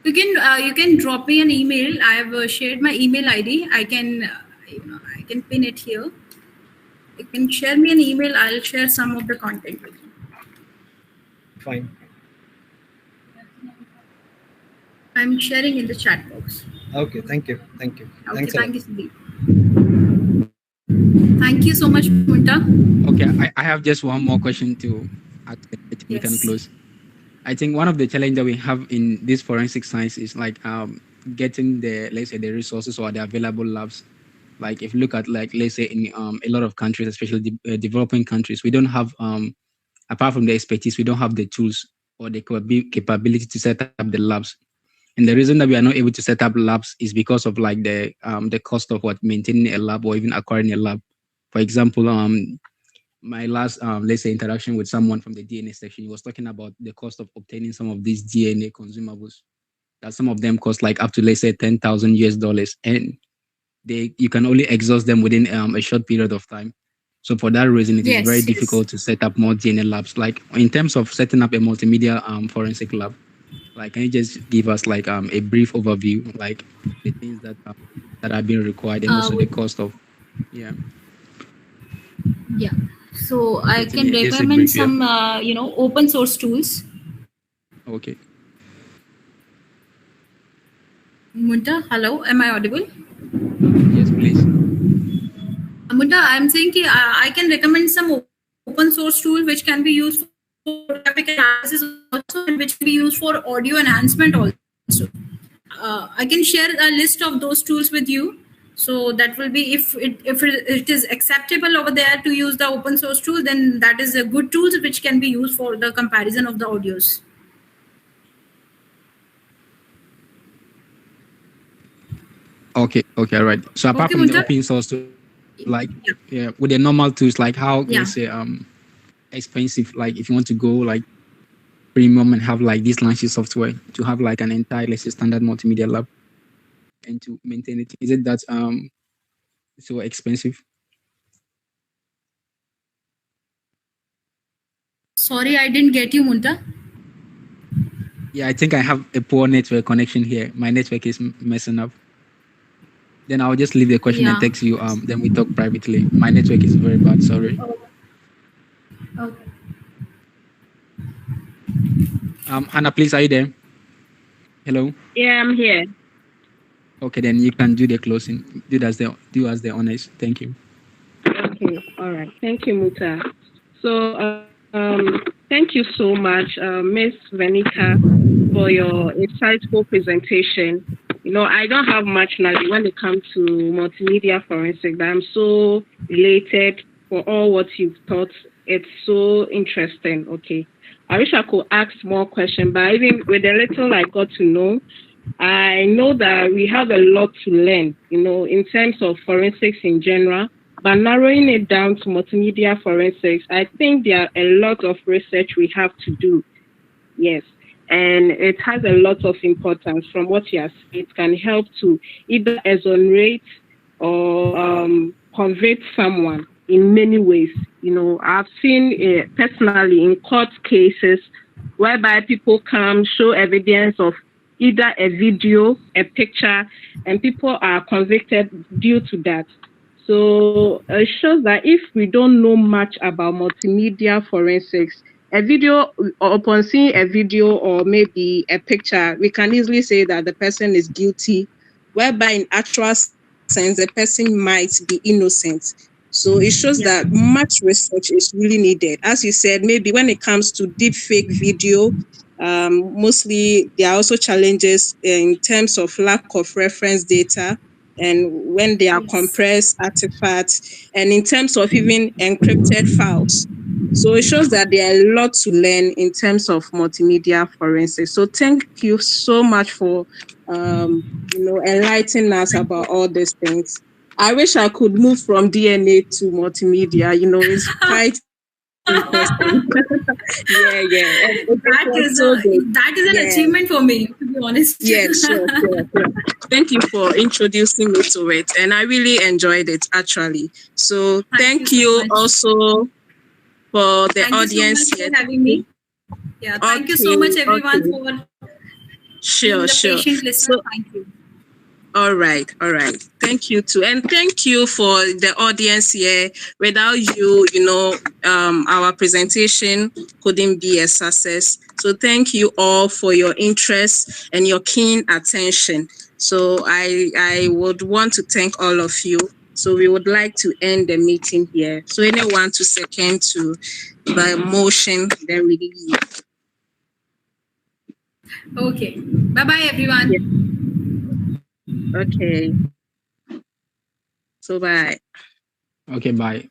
You can drop me an email. I have shared my email ID. I can I can pin it here. You can share me an email. I'll share some of the content with you. Fine. I'm sharing in the chat box. Okay. Thank you. Thank you. Okay. Thanks Thank you, Sudeep. Thank you so much, Munta. Okay, I have just one more question to ask. We can close. I think one of the challenges that we have in this forensic science is like getting the, let's say, the resources or the available labs. Like if you look at like let's say in a lot of countries, especially developing countries, we don't have apart from the expertise, we don't have the tools or the capability to set up the labs. And the reason that we are not able to set up labs is because of like the cost of what maintaining a lab or even acquiring a lab. For example, my last let's say interaction with someone from the DNA section, he was talking about the cost of obtaining some of these DNA consumables. That some of them cost like up to let's say $10,000 and you can only exhaust them within a short period of time. So for that reason, it is very difficult to set up more DNA labs. Like in terms of setting up a multimedia forensic lab, like can you just give us like a brief overview, like the things that are being required and also the cost of, yeah. Yeah. So I can recommend some open source tools. Okay. Munta, hello, am I audible? Yes, please. Munta, I'm saying I can recommend some open source tool which can be used for graphic analysis also and which can be used for audio enhancement also. I can share a list of those tools with you. So that will be if it is acceptable over there to use the open source tool, then that is a good tool which can be used for the comparison of the audios. Okay, all right. So apart from the open source tool, like with the normal tools, like how let's say expensive, like if you want to go like premium and have like this launching software to have like an entire let's say standard multimedia lab and to maintain it, is it that so expensive? Sorry, I didn't get you, Munta. Yeah, I think I have a poor network connection here. My network is messing up. Then I'll just leave the question and text you. Then we talk privately. My network is very bad. Sorry. Okay. Hannah, please, are you there? Hello. Yeah, I'm here. Okay, then you can do the closing. Do us the honors. Thank you. Okay, all right. Thank you, Muta. So, thank you so much, Miss Vernika, for your insightful presentation. I don't have much knowledge when it comes to multimedia forensic, but I'm so elated for all what you've taught. It's so interesting. Okay. I wish I could ask more questions, but even with the little I got to know, I know that we have a lot to learn, in terms of forensics in general, but narrowing it down to multimedia forensics, I think there are a lot of research we have to do. Yes. and it has a lot of importance. From what you have said, it can help to either exonerate or convict someone in many ways. I've seen personally in court cases whereby people come show evidence of either a video, a picture, and people are convicted due to that. So it shows that if we don't know much about multimedia forensics, a video, or upon seeing a video or maybe a picture, we can easily say that the person is guilty, whereby in actual sense, the person might be innocent. So it shows that much research is really needed. As you said, maybe when it comes to deep fake video, mostly there are also challenges in terms of lack of reference data and when they are compressed artifacts, and in terms of even encrypted files. So it shows that there are a lot to learn in terms of multimedia forensics. So thank you so much for enlightening us about all these things. I wish I could move from DNA to multimedia. It's quite interesting. Yeah. That is an achievement for me, to be honest. Yeah, sure. Thank you for introducing me to it, and I really enjoyed it actually. So thank you so also for the audience here. For having me. Yeah, thank you so much everyone for sure. patient listener. So, thank you. All right. Thank you too, and thank you for the audience here. Without you, our presentation couldn't be a success. So thank you all for your interest and your keen attention. So I would want to thank all of you. So we would like to end the meeting here. So anyone to second to the motion, then we leave. Okay. Bye-bye, everyone. Yeah. Okay. So bye. Okay, bye.